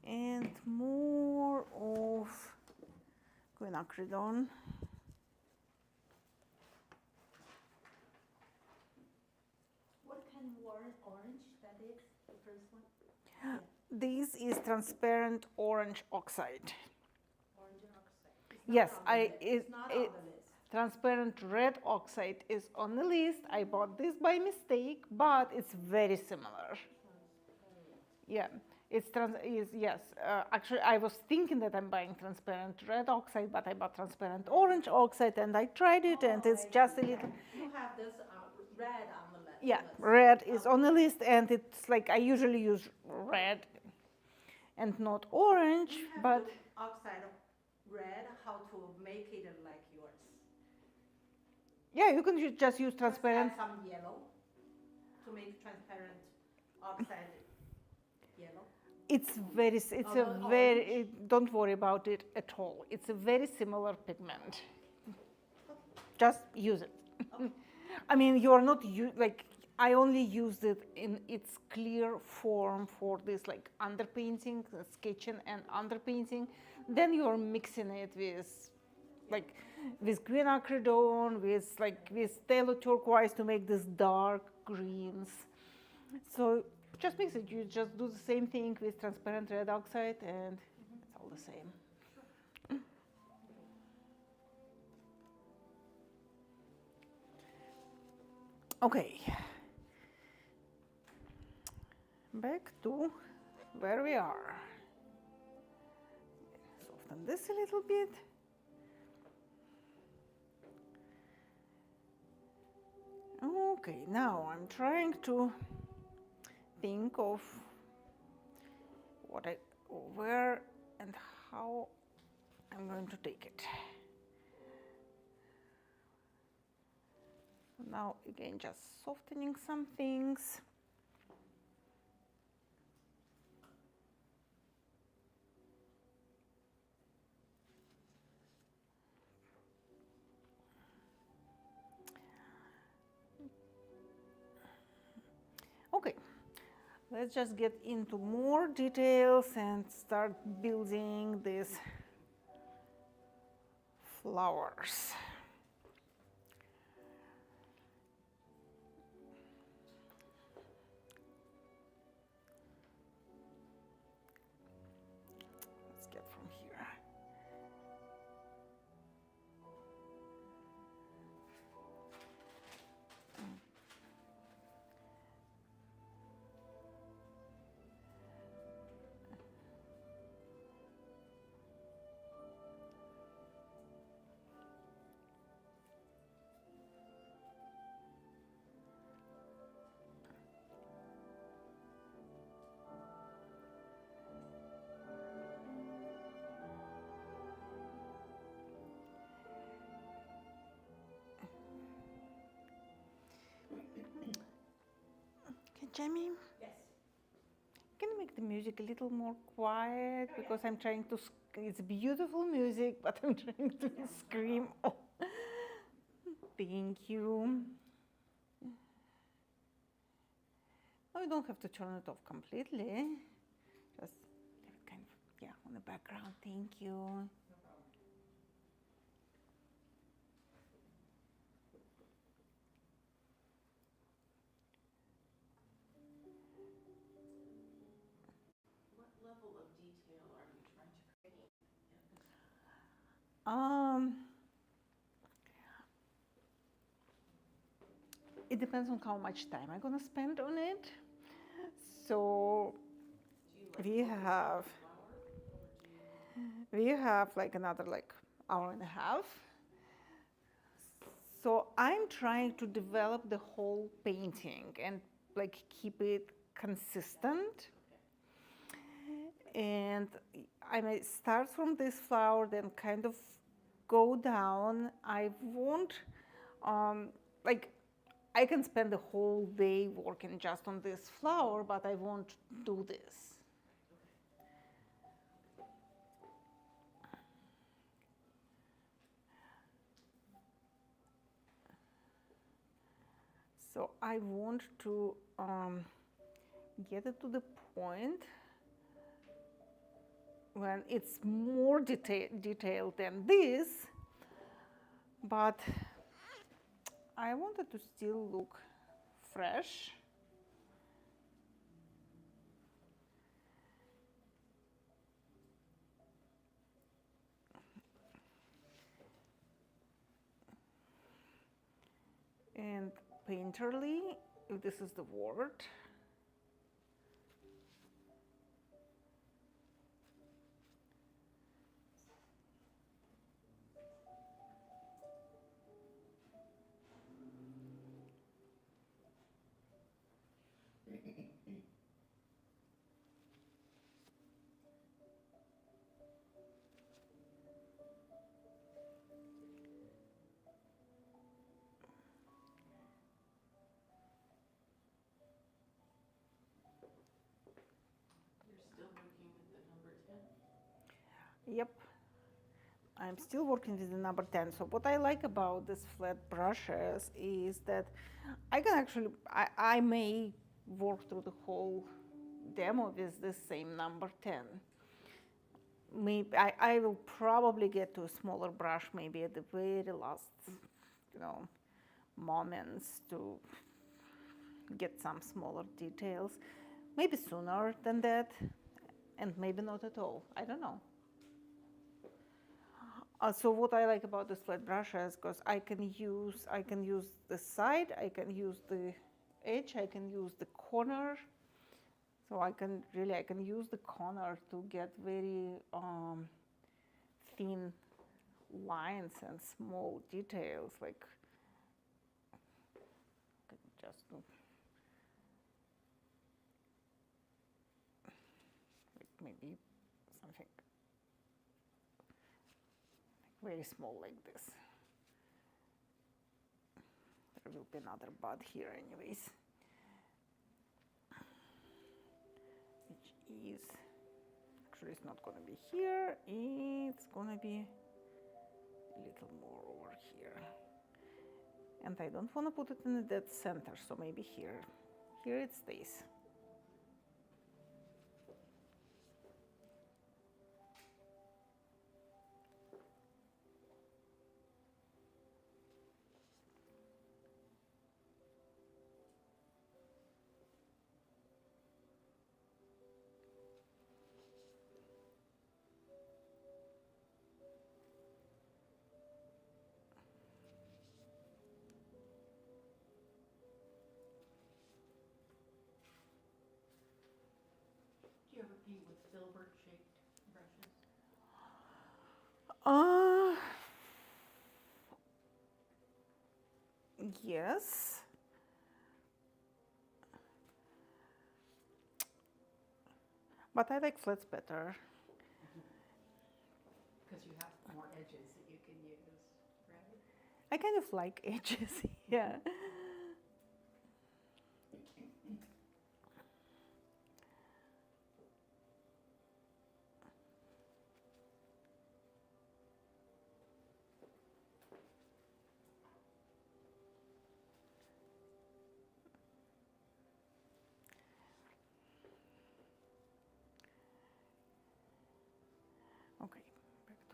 and more of quinacridone. What kind of orange that is, the first one? This is transparent orange oxide. Orange oxide. Yes, It's not on the list. transparent red oxide is on the list. I bought this by mistake, but it's very similar. Yeah, yes. Actually, I was thinking that I'm buying transparent red oxide, but I bought transparent orange oxide, and I tried it, and it's just a little. You have this red on the list. Yeah, red is on the list, and it's like I usually use red and not orange, You have but. the oxide red, how to make it like yours? Yeah, you can just use transparent. Just add some yellow to make transparent oxide yellow. Don't worry about it at all. It's a very similar pigment. Just use it. Okay. I mean, you're not, I only used it in its clear form for this like underpainting, sketching and underpainting. Then you're mixing it with quinacridone, with phthalo turquoise to make this dark greens. So just mix it. You just do the same thing with transparent red oxide, and it's all the same. Okay. Back to where we are. Soften this a little bit. Okay, now I'm trying to think of where and how I'm going to take it. Now again, just softening some things. Okay, let's just get into more details and start building these flowers. Let's get from here. Jamie? Yes. Can you make the music a little more quiet? Because I'm trying to, it's beautiful music, but I'm trying to scream. Oh. Thank you. No, you don't have to turn it off completely. Just leave it kind of, yeah, on the background. Thank you. What level of detail are you trying to create? It depends on how much time I'm gonna spend on it. So we have like another like hour and a half. So I'm trying to develop the whole painting and like keep it consistent. And I may start from this flower, then kind of go down. I won't, like, I can spend the whole day working just on this flower, but I won't do this. So I want to get it to the point when it's more detailed than this, but I wanted to still look fresh. And painterly, if this is the word. You're still working with the number 10? Yep. I'm still working with the number 10. So what I like about these flat brushes is that I can actually, I may work through the whole demo with the same number 10. Maybe I will probably get to a smaller brush maybe at the very last, moments to get some smaller details. Maybe sooner than that, and maybe not at all. I don't know. So what I like about this flat brushes, because I can use the side, I can use the edge, I can use the corner. So I can use the corner to get very thin lines and small details, like just like maybe something very small like this. There will be another bud here anyways, which is, actually it's not going to be here, it's going to be a little more over here. And I don't want to put it in the dead center, so maybe here. Here it stays. Do you ever paint with filbert shaped brushes? Yes. But I like flats better. Because you have more edges that you can use, right? I kind of like edges, yeah.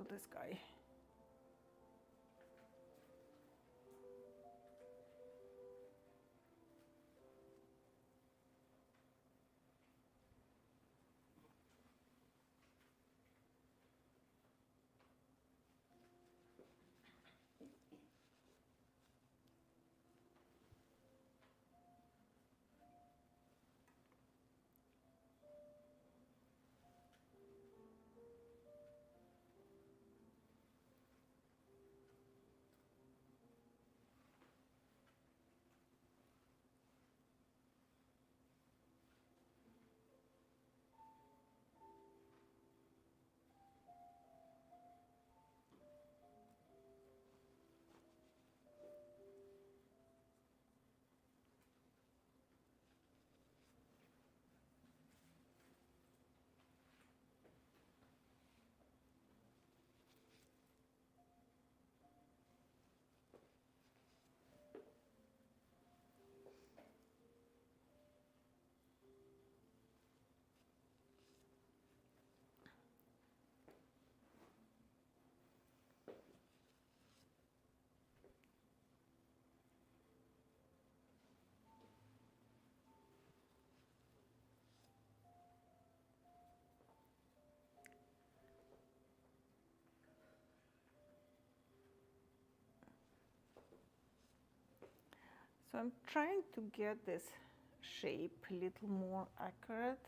to this guy. So I'm trying to get this shape a little more accurate.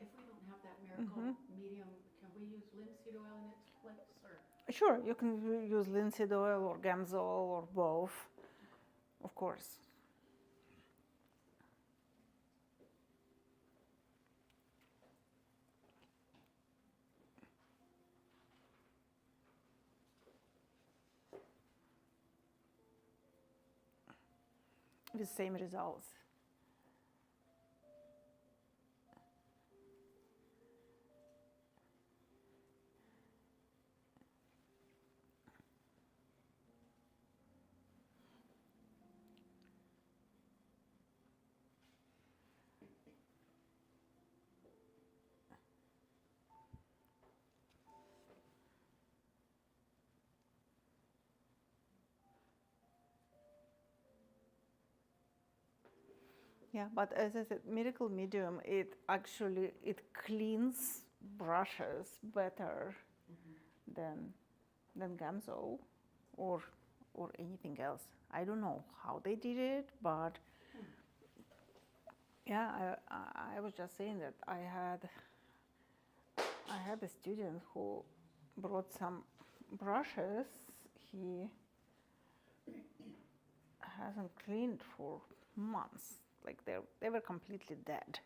If we don't have that miracle medium, can we use linseed oil in its place, or? Sure, you can use linseed oil or Gamsol or both, of course. With same results. Yeah, but as I said, Miracle Medium, it actually cleans brushes better than Gamsol or anything else. I don't know how they did it, but yeah, I was just saying that I had a student who brought some brushes. He hasn't cleaned for months. Like they were completely dead,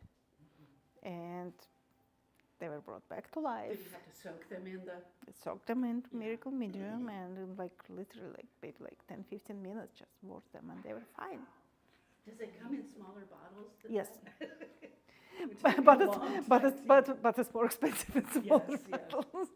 and they were brought back to life. Did you have to soak them in the? Soak them in Miracle Medium, and in like literally like maybe like 10-15 minutes, just wash them, and they were fine. Does it come in smaller bottles? Yes. That? but it's more expensive in smaller Yes, yes. bottles.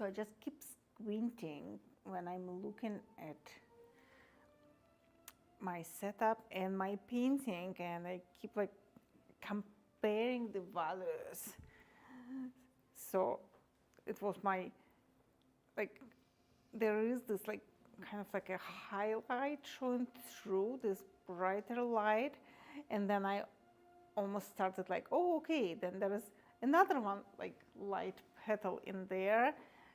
So I just keep squinting when I'm looking at my setup and my painting, and I keep like comparing the values. So it was my, like, there is this like kind of like a highlight showing through this brighter light, and then I almost started like, oh, okay, then there is another one like light petal in there.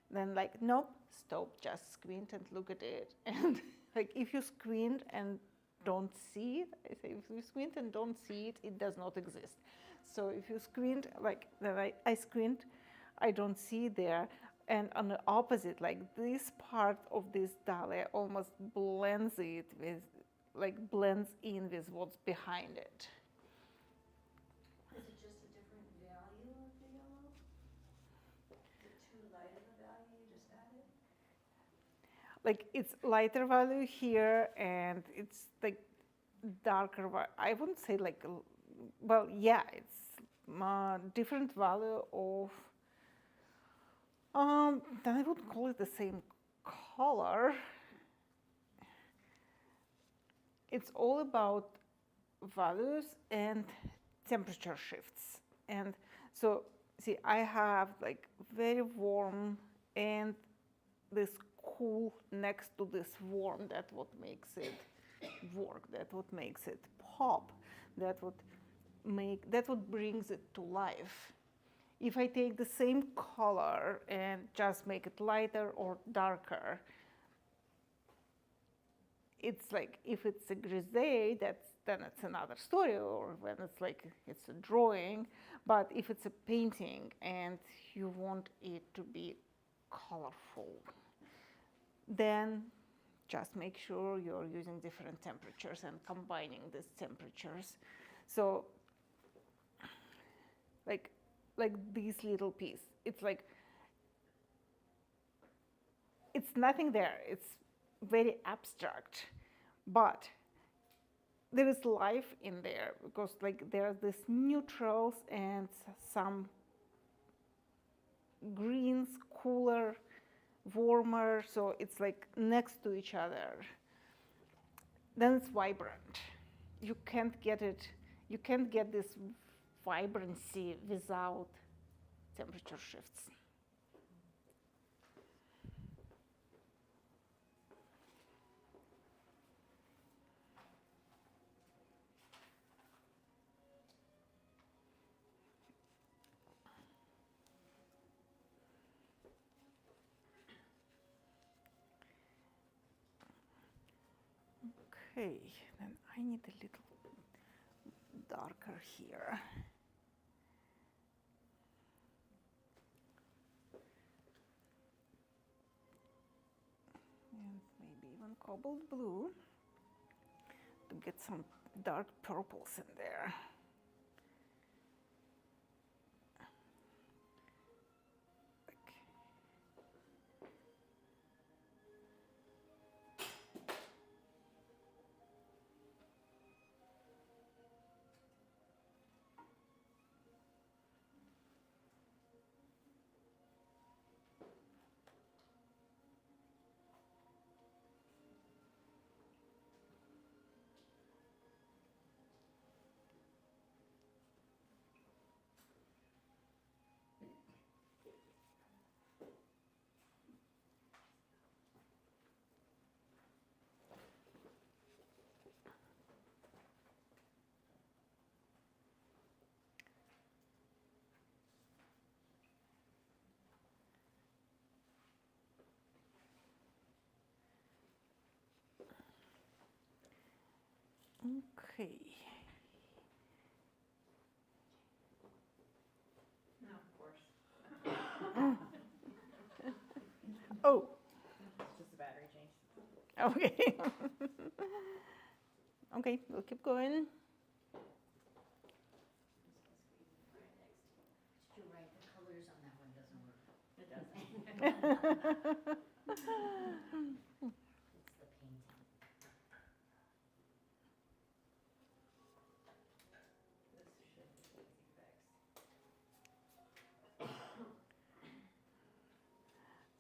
Then like, nope, stop, just squint and look at it. And like, if you squint and don't see it, I say, if you squint and don't see it, it does not exist. So if you squint, like, then I squint, I don't see there. And on the opposite, like this part of this dahlia almost blends it with, like blends in with what's behind it. Is it just a different value of the yellow? Is it too light of a value you just added? Like it's lighter value here, and it's like darker. I wouldn't say like, well, yeah, it's different value of. Then I would call it the same color. It's all about values and temperature shifts. And so, see, I have like very warm and this cool next to this warm. That's what makes it work. That's what makes it pop. That's what brings it to life. If I take the same color and just make it lighter or darker, it's like, if it's a grisaille, then it's another story, or when it's like, it's a drawing. But if it's a painting and you want it to be colorful, then just make sure you're using different temperatures and combining these temperatures. So like this little piece, it's like, it's nothing there. It's very abstract, but there is life in there, because like there are these neutrals and some greens, cooler, warmer, so it's like next to each other. Then it's vibrant. You can't get this vibrancy without temperature shifts. Okay, then I need a little darker here. And maybe even cobalt blue to get some dark purples in there. Okay. No, of course. Oh, It's just a battery change. okay. Okay, we'll keep going. You're right, the colors on that one doesn't work. It doesn't. It's the painting. This should be easy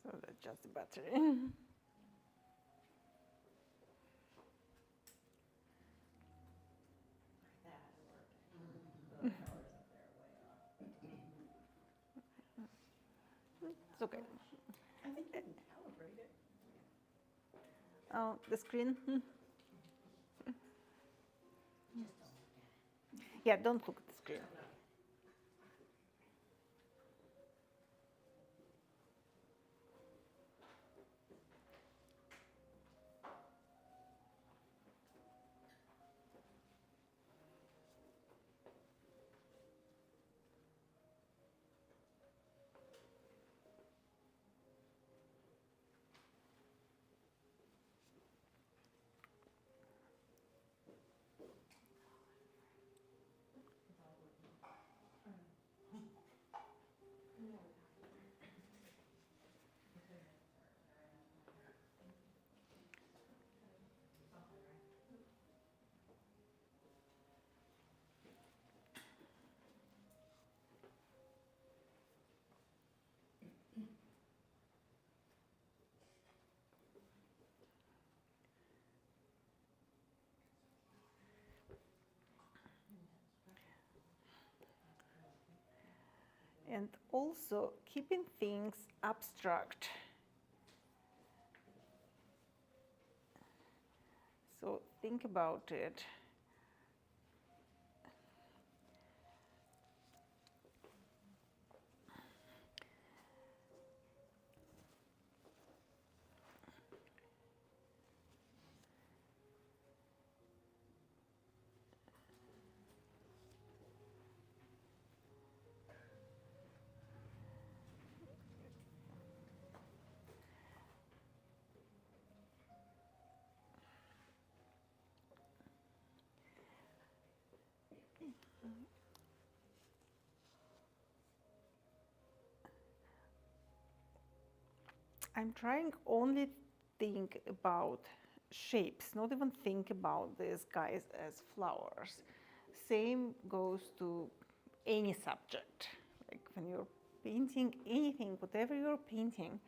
fix. that's just the battery. It's okay. I think you can calibrate it. Oh, the screen. Yeah, don't look at the screen. And also keeping things abstract. So think about it. I'm trying only think about shapes, not even think about these guys as flowers. Same goes to any subject. Like when you're painting anything, whatever you're painting,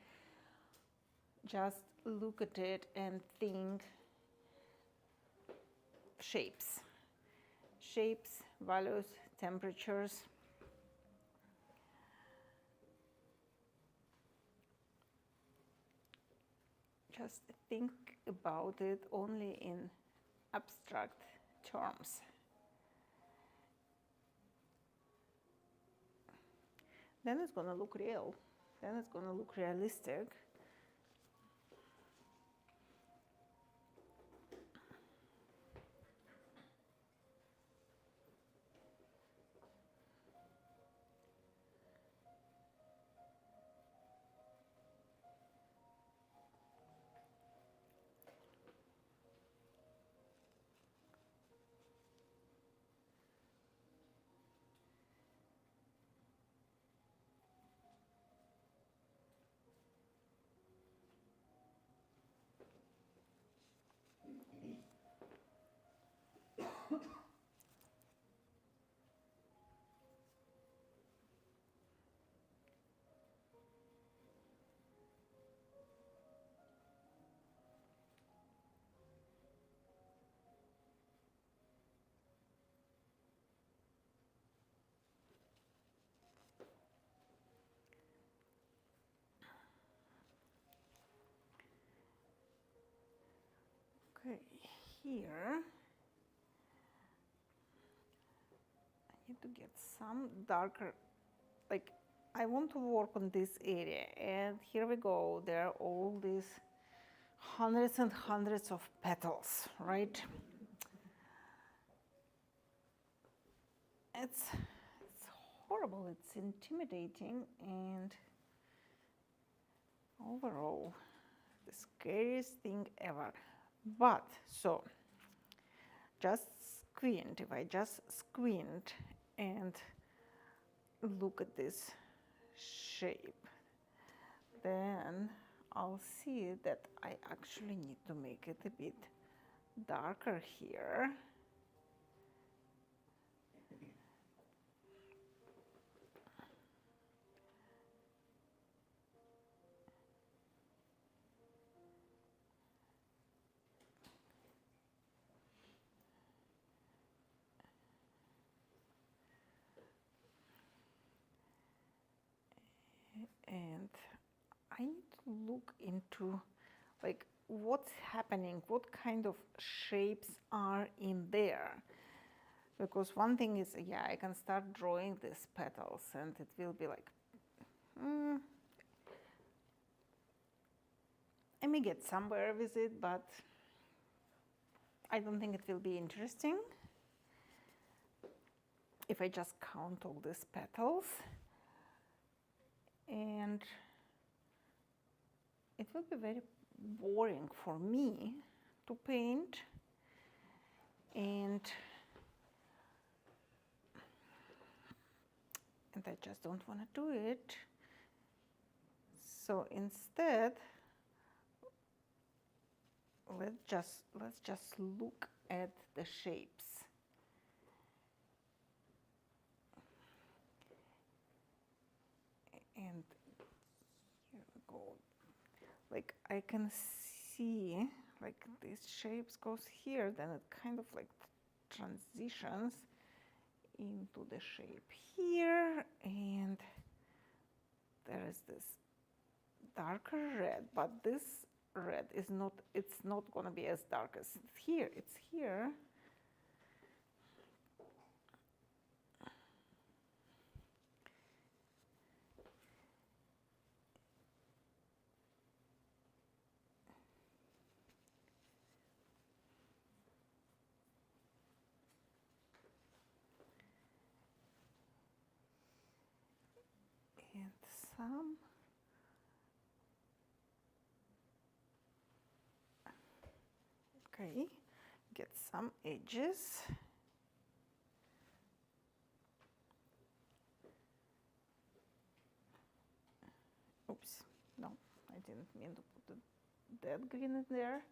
just look at it and think shapes. Shapes, values, temperatures. Just think about it only in abstract terms. Then it's going to look real. Then it's going to look realistic. Okay, here I need to get some darker, like I want to work on this area, and here we go. There are all these hundreds and hundreds of petals, right? It's horrible, it's intimidating, and overall the scariest thing ever. But so just squint, if I just squint and look at this shape, then I'll see that I actually need to make it a bit darker here. And I need to look into like what's happening, what kind of shapes are in there. Because one thing is, yeah, I can start drawing these petals and it will be like, I may get somewhere with it, but I don't think it will be interesting if I just count all these petals. And it will be very boring for me to paint. And I just don't want to do it. So instead, let's just look at the shapes. And here we go. Like I can see like these shapes goes here, then it kind of like transitions into the shape here, and there is this darker red, but this red is not, it's not going to be as dark as here. It's here. And some okay, get some edges. Oops, no, I didn't mean to put the dead green in there.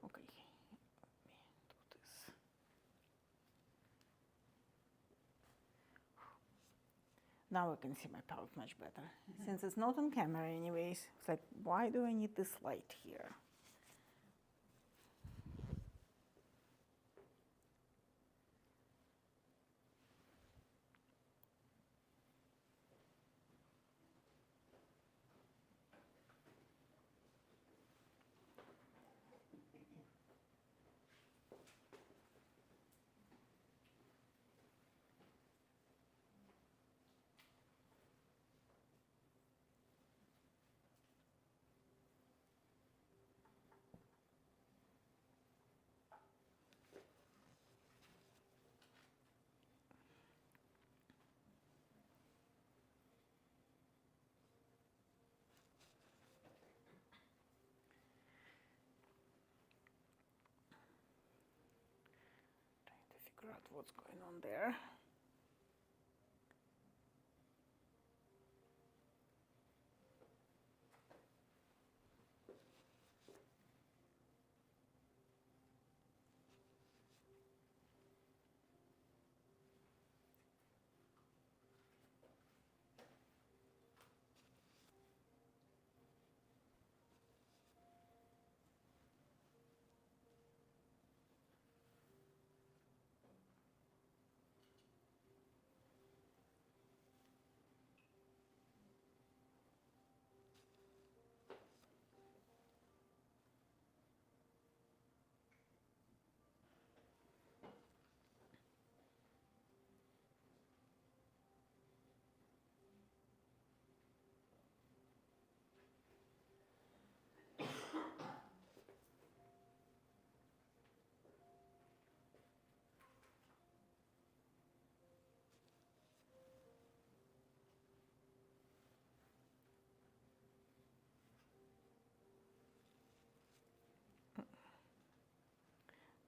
Okay, let me do this. Now I can see my palette much better. Since it's not on camera anyways, it's like, why do I need this light here? Figure out what's going on there.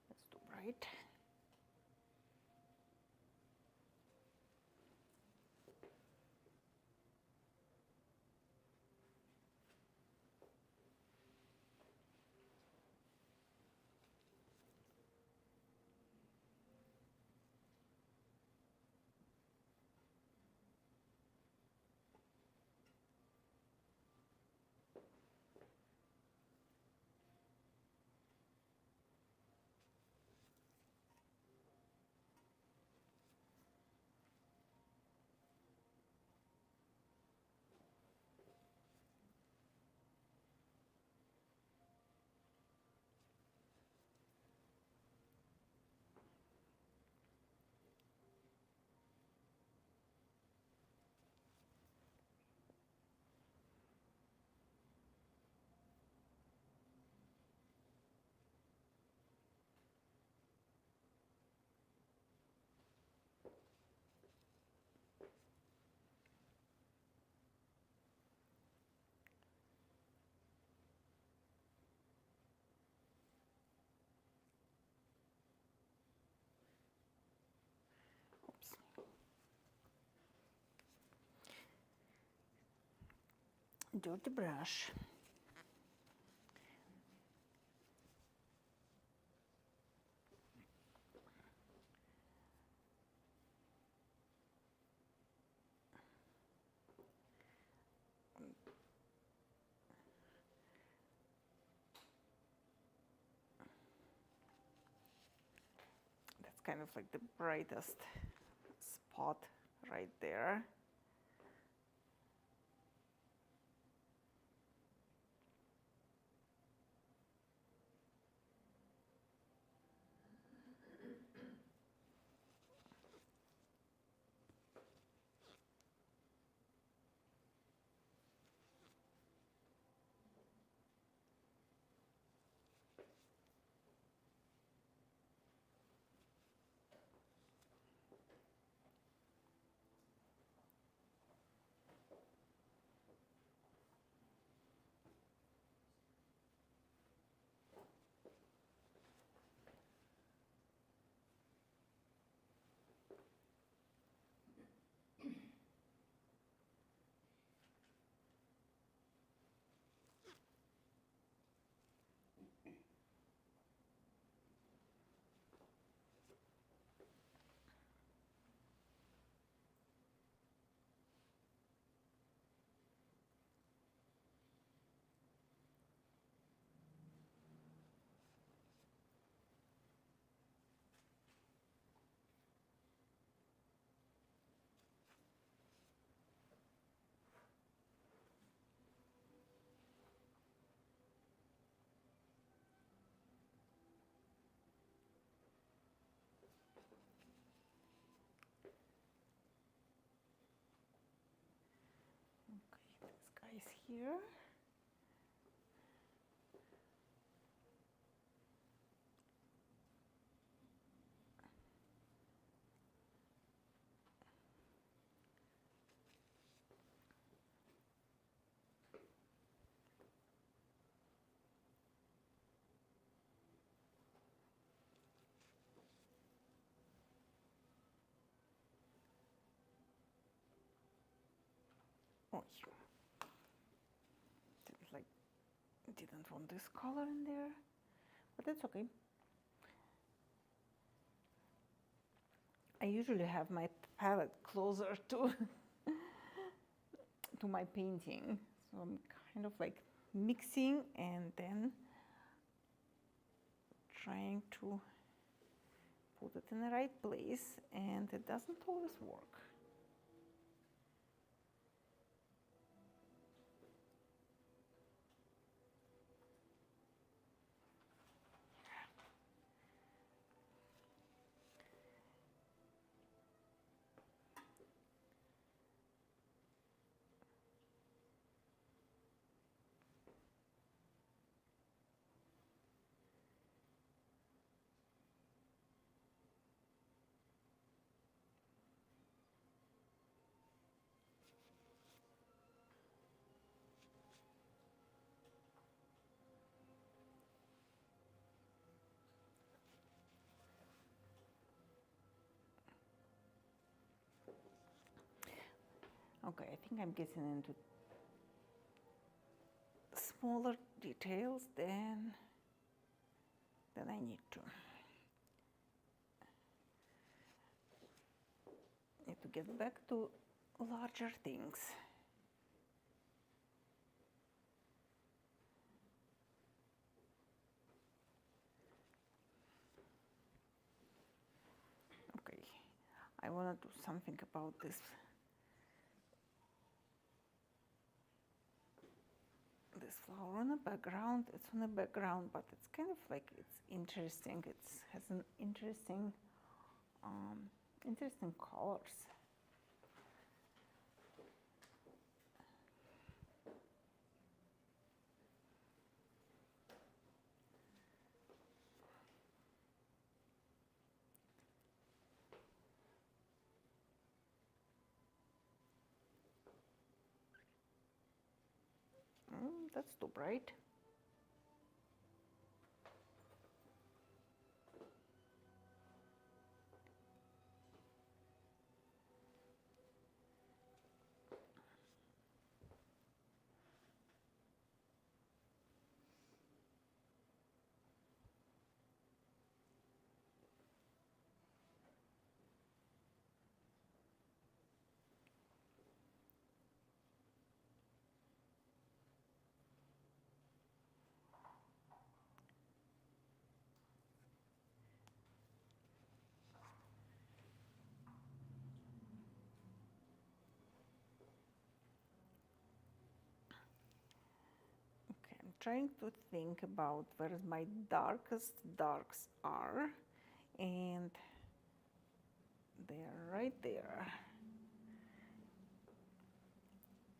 That's too bright. dirty brush. That's kind of like the brightest spot right there. Okay, this guy's here. Oh, didn't want this color in there, but that's okay. I usually have my palette closer to to my painting, so I'm kind of like mixing and then trying to put it in the right place, and it doesn't always work. Okay, I think I'm getting into smaller details than I need to. Need to get back to larger things. Okay, I want to do something about this. This flower on the background, it's on the background, but it's kind of like, it's interesting. It has an interesting colors. That's too bright. trying to think about where my darkest darks are, and they're right there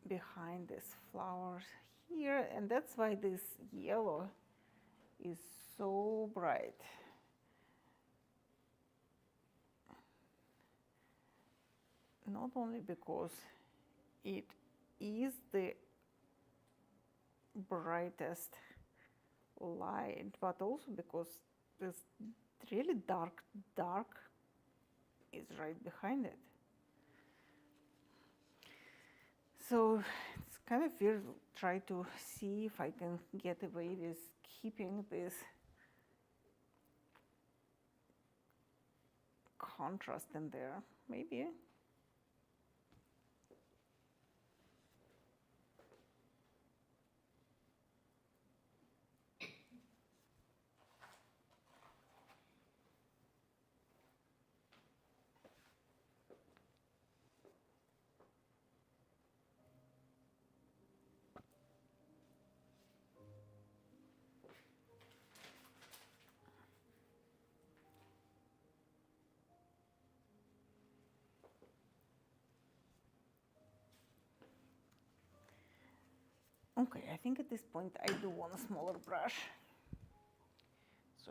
behind these flowers here, and that's why this yellow is so bright. Not only because it is the brightest light, but also because this really dark is right behind it. So it's kind of weird to try to see if I can get away with keeping this contrast in there. Maybe. Okay, I think at this point I do want a smaller brush. So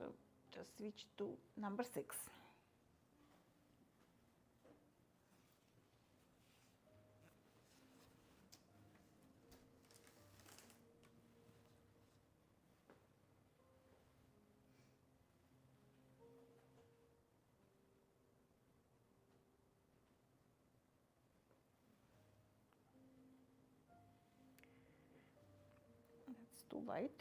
just switch to number 6. That's too light.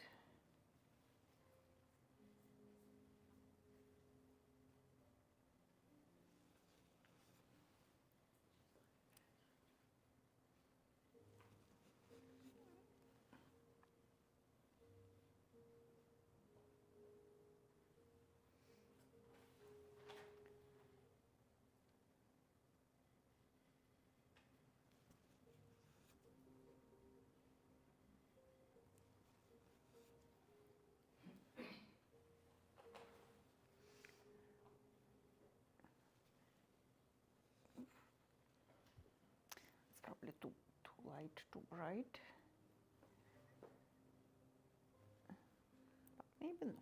It's probably too light, too bright. But maybe not.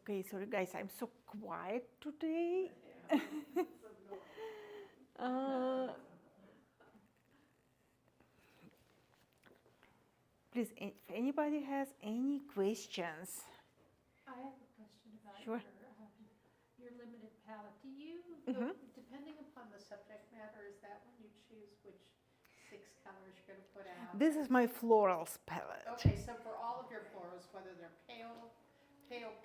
Okay, sorry guys, I'm so quiet today. uh, Please, if anybody has any questions. I have a question about Sure. your limited palette. Do you, depending upon the subject matter, is that when you choose which 6 colors you're going to put out? This is my florals palette. Okay, so for all of your florals, whether they're pale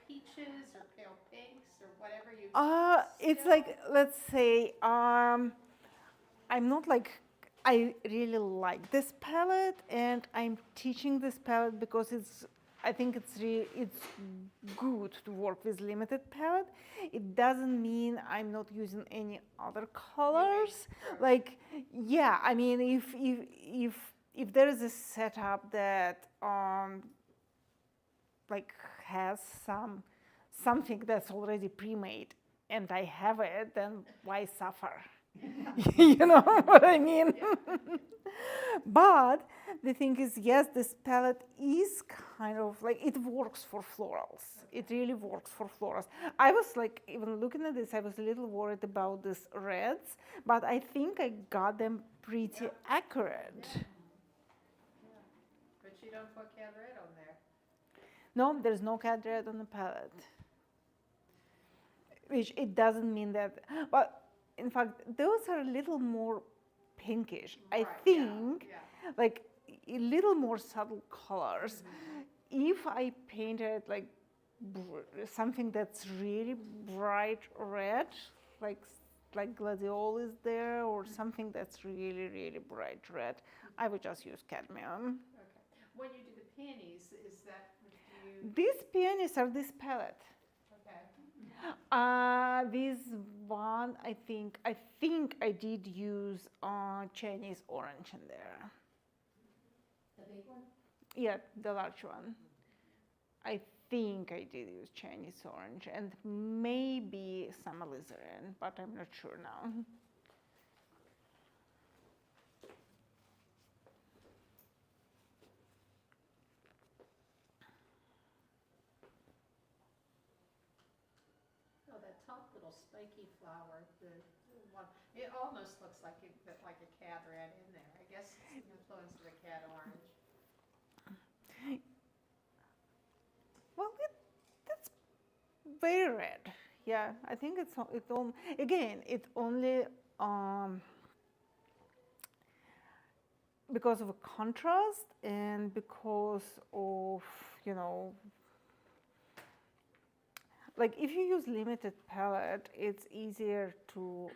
peaches or pale pinks or whatever you. It's like, let's say, I'm not like, I really like this palette, and I'm teaching this palette because I think it's good to work with limited palette. It doesn't mean I'm not using any other colors. Like, yeah, I mean, if there is a setup that like has something that's already pre-made and I have it, then why suffer? You know what I mean? But the thing is, yes, this palette is kind of like, it works for florals. It really works for florals. I was like, even looking at this, I was a little worried about these reds, but I think I got them pretty accurate. But you don't put cad red on there. No, there's no cad red on the palette. Which it doesn't mean that, but in fact, those are a little more pinkish. I think, like a little more subtle colors. If I painted like something that's really bright red, like gladiolus there, or something that's really, really bright red, I would just use cadmium. Okay. When you do the peonies, is that These peonies are this palette. This one, I think I did use Chinese orange in there. The big one? Yeah, the large one. I think I did use Chinese orange and maybe some alizarin, but I'm not sure now. top little spiky flower, the one, it almost looks like a cad red in there. I guess it's an influence of the cad orange. Well, that's very red. Yeah, I think it's again, it only because of a contrast and because of, you know, like if you use limited palette, it's easier to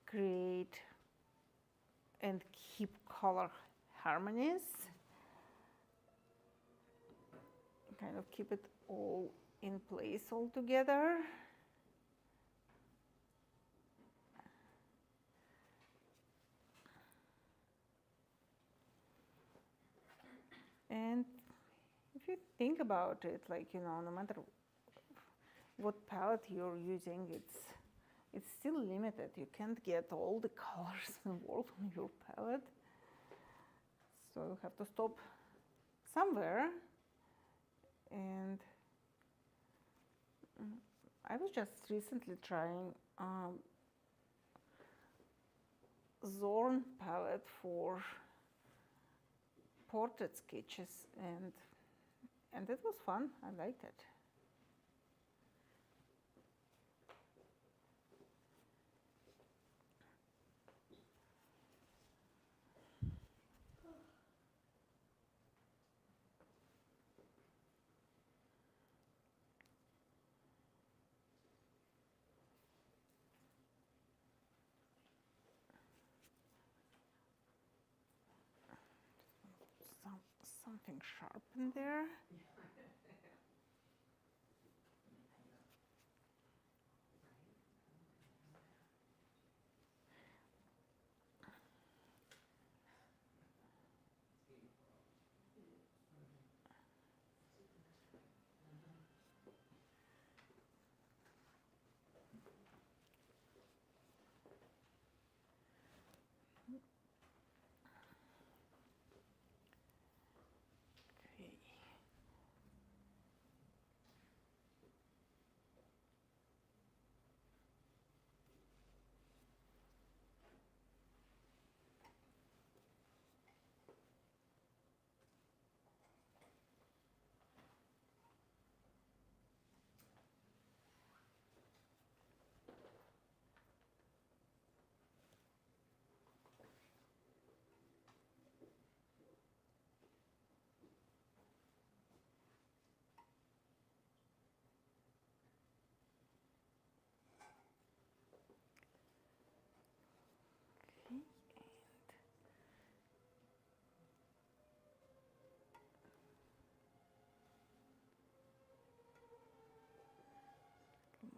create and keep color harmonies. Kind of keep it all in place all together. And if you think about it, like, you know, no matter what palette you're using, it's still limited. You can't get all the colors in the world on your palette. So you have to stop somewhere. And I was just recently trying Zorn palette for portrait sketches, and it was fun. I liked it. Something sharp in there.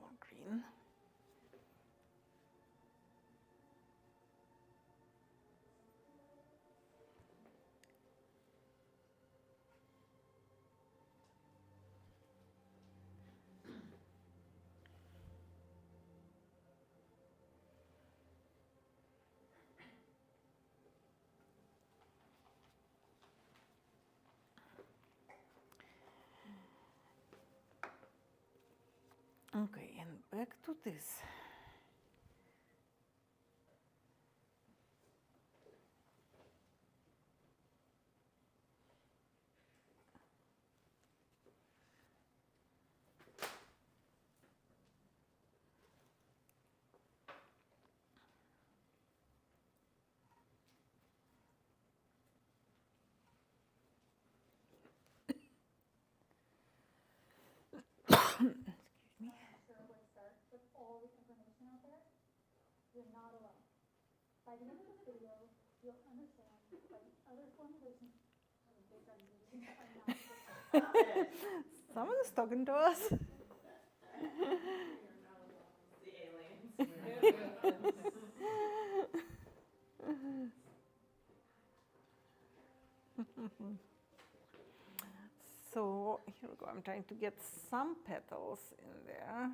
more green. Okay, and back to this. Sure where to start with all the information out there. You're not alone. By the end of this video, you'll understand why the other formulations are not. Someone's talking to us. The aliens. So here we go. I'm trying to get some petals in there.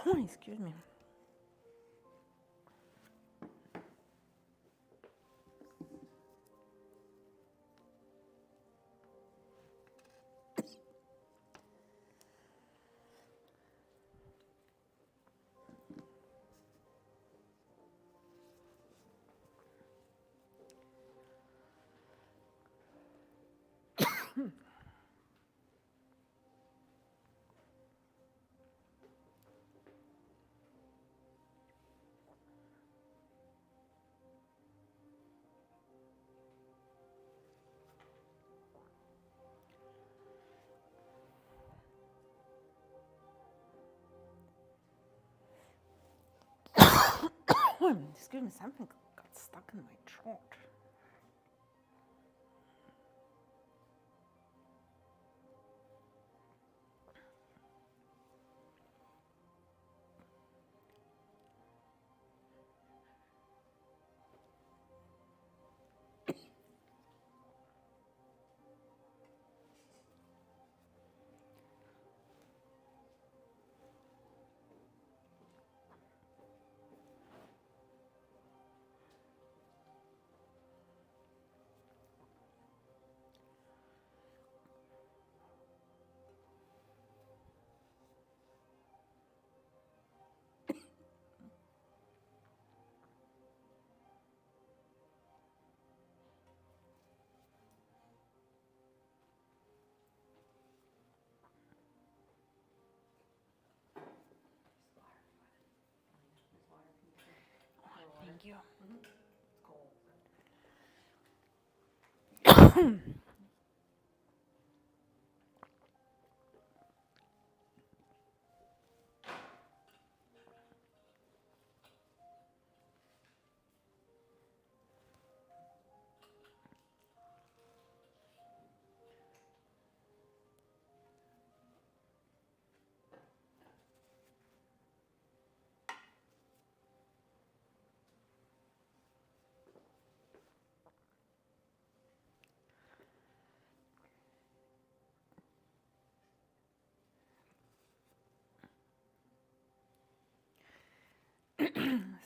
Excuse me. Excuse me, something got stuck in my throat. Thank you.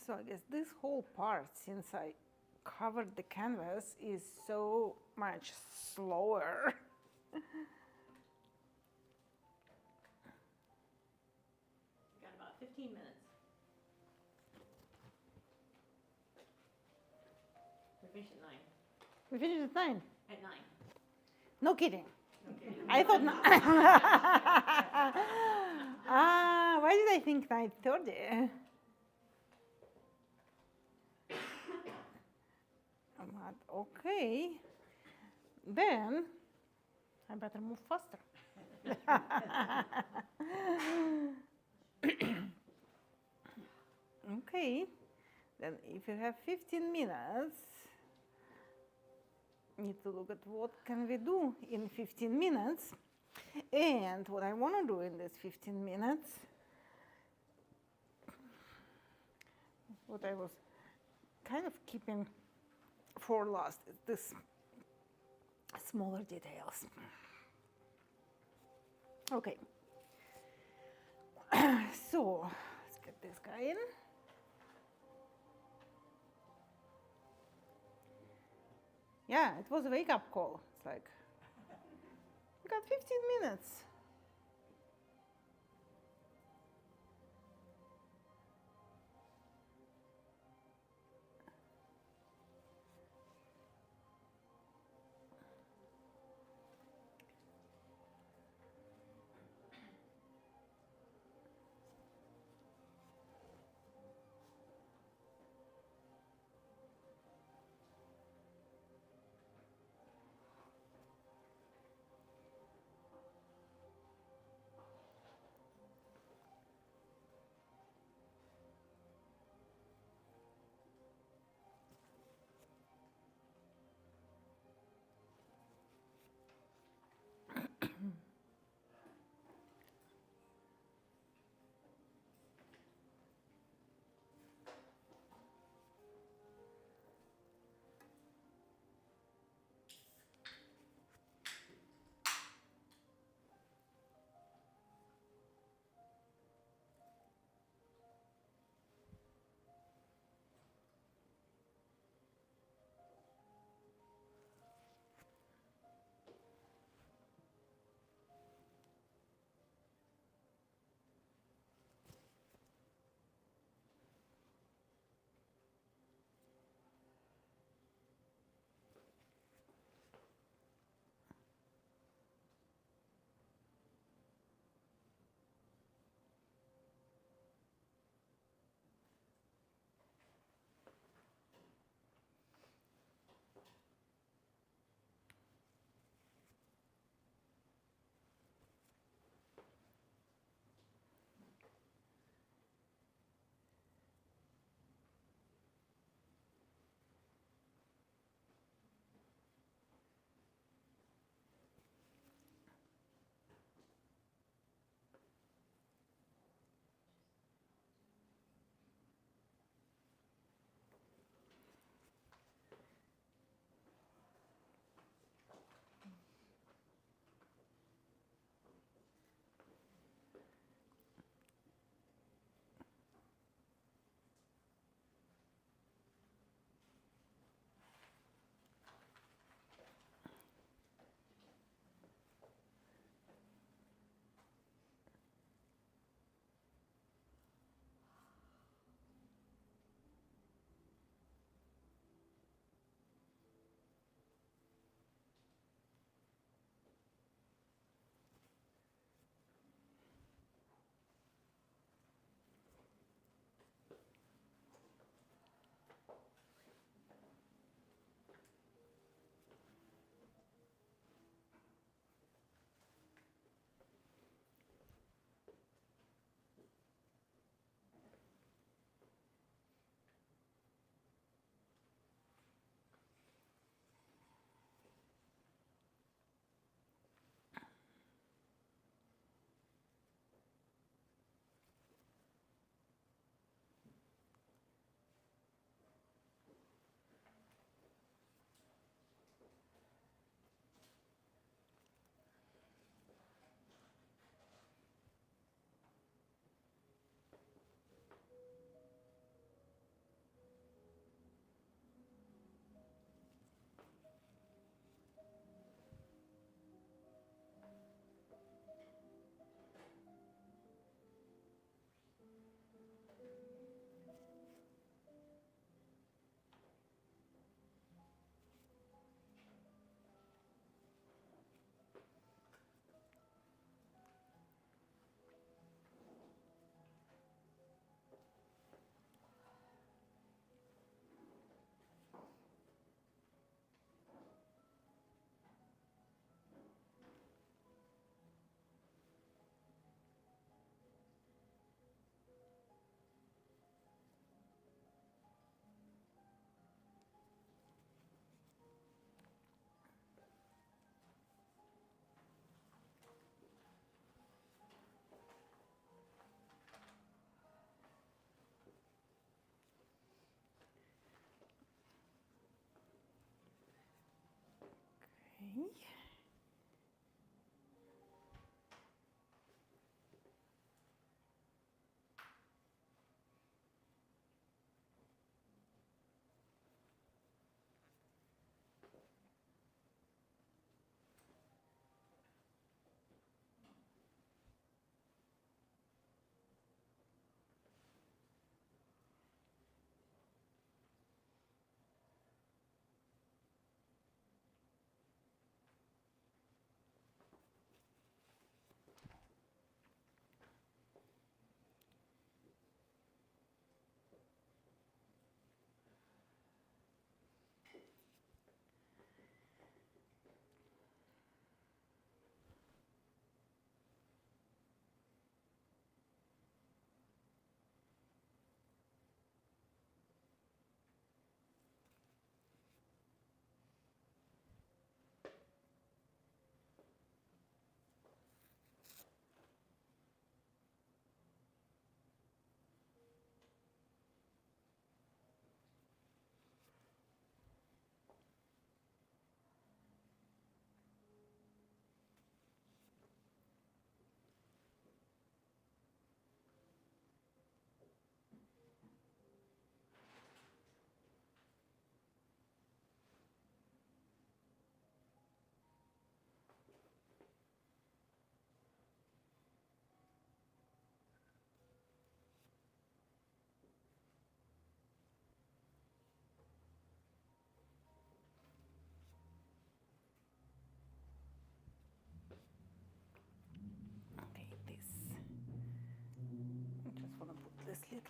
So I guess this whole part, since I covered the canvas, is so much slower. We've got about 15 minutes. We finish at 9. We finished at 9. At 9. No kidding. Okay. I thought. Why did I think 9:30? But okay, then I better move faster. Okay, then if you have 15 minutes, need to look at what can we do in 15 minutes. And what I want to do in this 15 minutes, what I was kind of keeping for last, is this smaller details. Okay. So let's get this guy in. Yeah, it was a wake-up call. It's like, we got 15 minutes.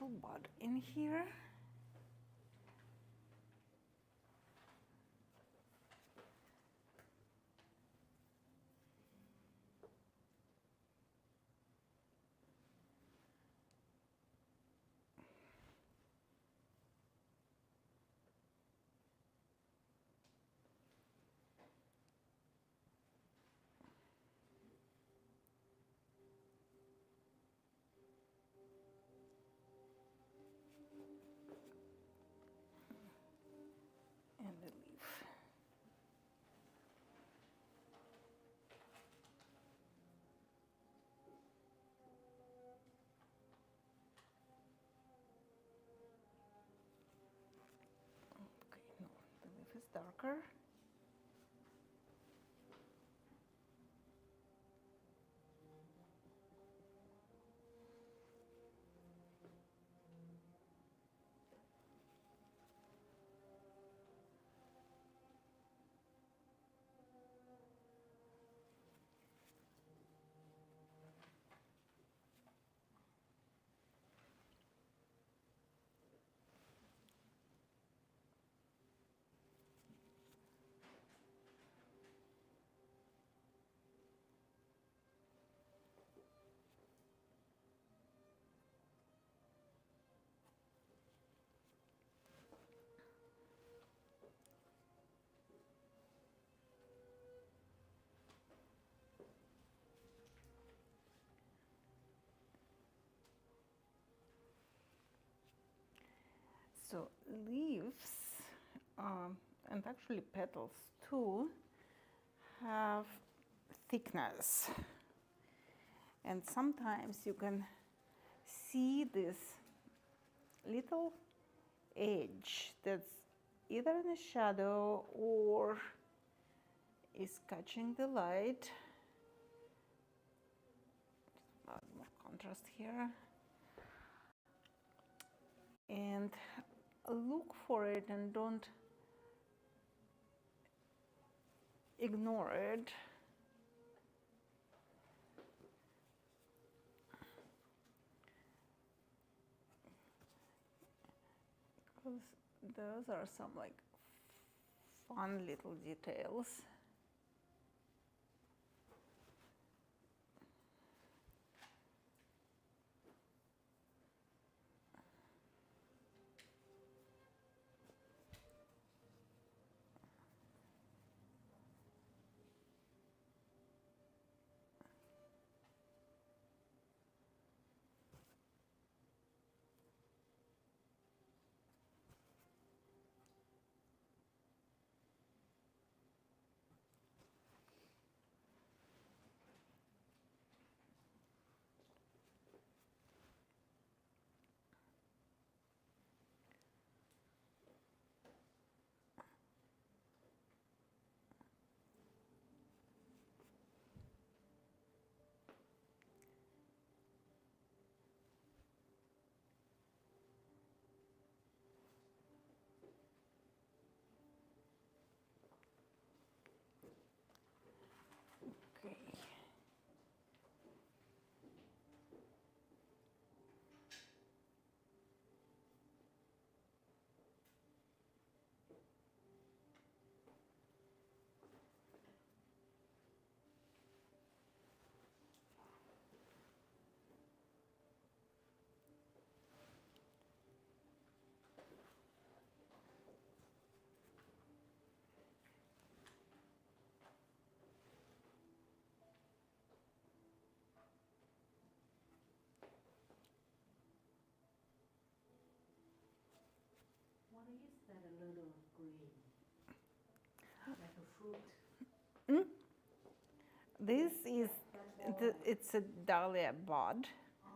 little bud in here. And the leaf. Okay, no, the leaf is darker. So leaves, and actually petals too, have thickness. And sometimes you can see this little edge that's either in the shadow or is catching the light. Add more contrast here. And look for it and don't ignore it. Because those are some like fun little details. Okay. What is that little green? Like a fruit? This is, it's a dahlia bud. Oh,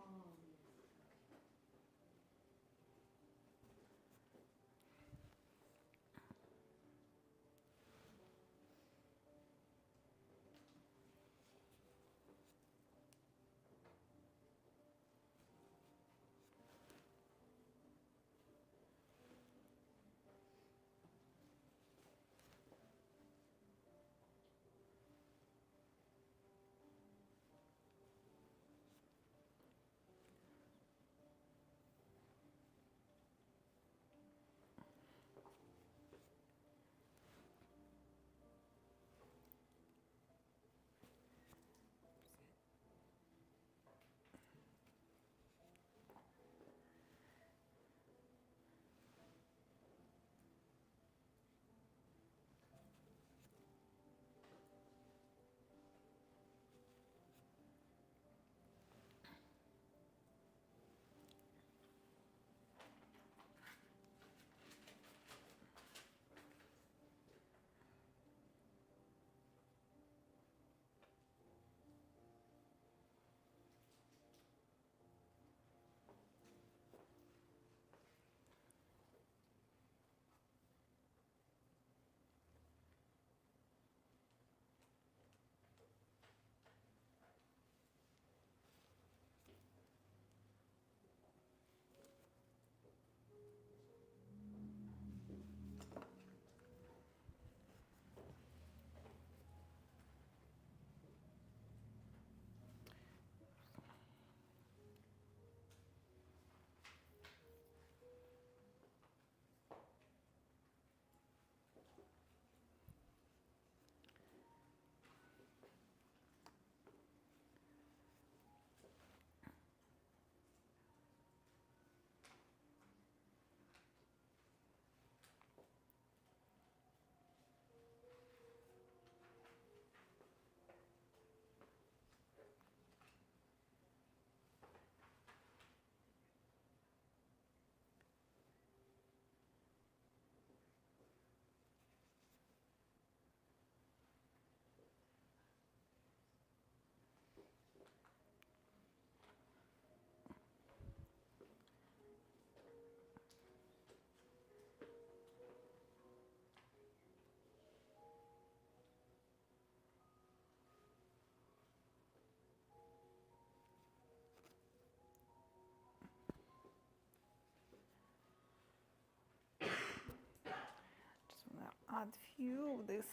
add few of these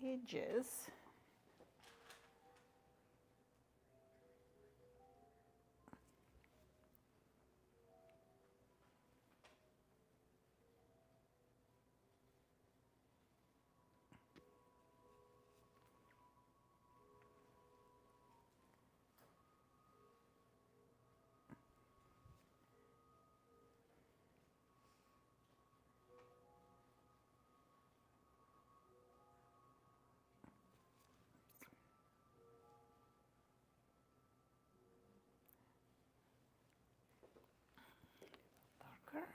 edges. Darker.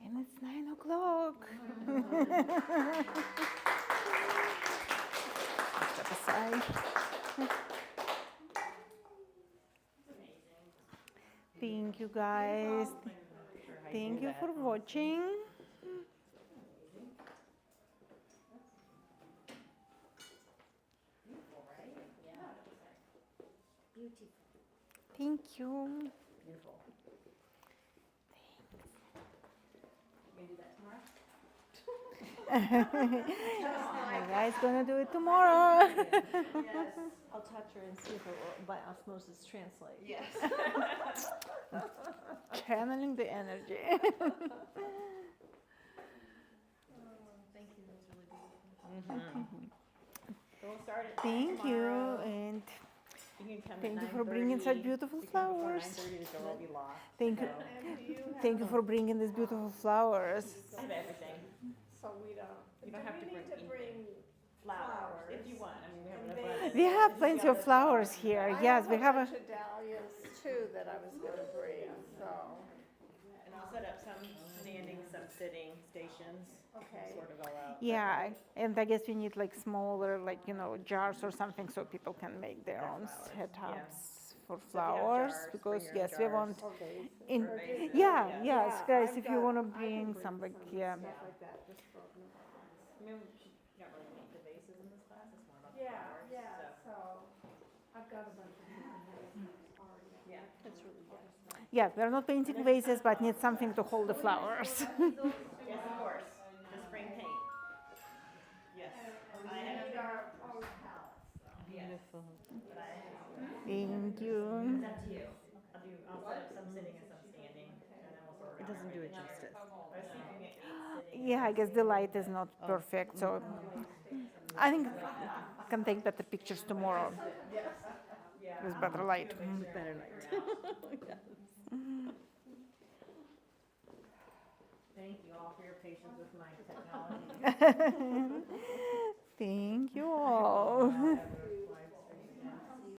And it's 9 o'clock. Step aside. Thank you guys. Thank you for watching. Thank you. Beautiful. You guys gonna do it tomorrow. Yes. I'll touch her and see if it will, by osmosis, translate. Yes. Channeling the energy. Thank you, that's really beautiful. So we'll start at 9 Thank you, tomorrow. and You can come thank at you for bringing 9:30. such beautiful If you come before flowers. 9:30, the door will be locked. Thank you. So Thank you for bringing these beautiful flowers. I have everything. So we don't. You don't have to bring We need to bring flowers if you want. I mean, we have enough abundance. We have plenty of flowers here. Yes, we have a. bunch of dahlias too that I was gonna bring, so, And I'll set up some standing, some sitting stations. okay. Sort it all out. Yeah, and I guess we need like smaller, like, jars or something so people can make their own flowers, setups for So if you have flowers. jars, Because bring your yes, we jars. want. Okay. In, For vases, yeah, yeah. yes, guys, I've if you got- want to I can bring some, like, yeah. Stuff like that, just floating around. I mean, you don't really need the vases in this class, it's more about the Yeah, flowers. yeah, So, so I've got a bunch of different vases already. yeah. That's really good. Yeah, we're not painting vases, but need something to hold the flowers. Yes, of course. The spring paint. Yes. I We have, need our own palettes, so. Beautiful. but I have. Thank you. It's up to you. I'll set up some sitting and some standing. It doesn't do it justice. Yeah, I guess the light is not perfect, so I think I can take better pictures tomorrow with better light. With better light. Yes. Thank you all for your patience with my technology. Thank you all.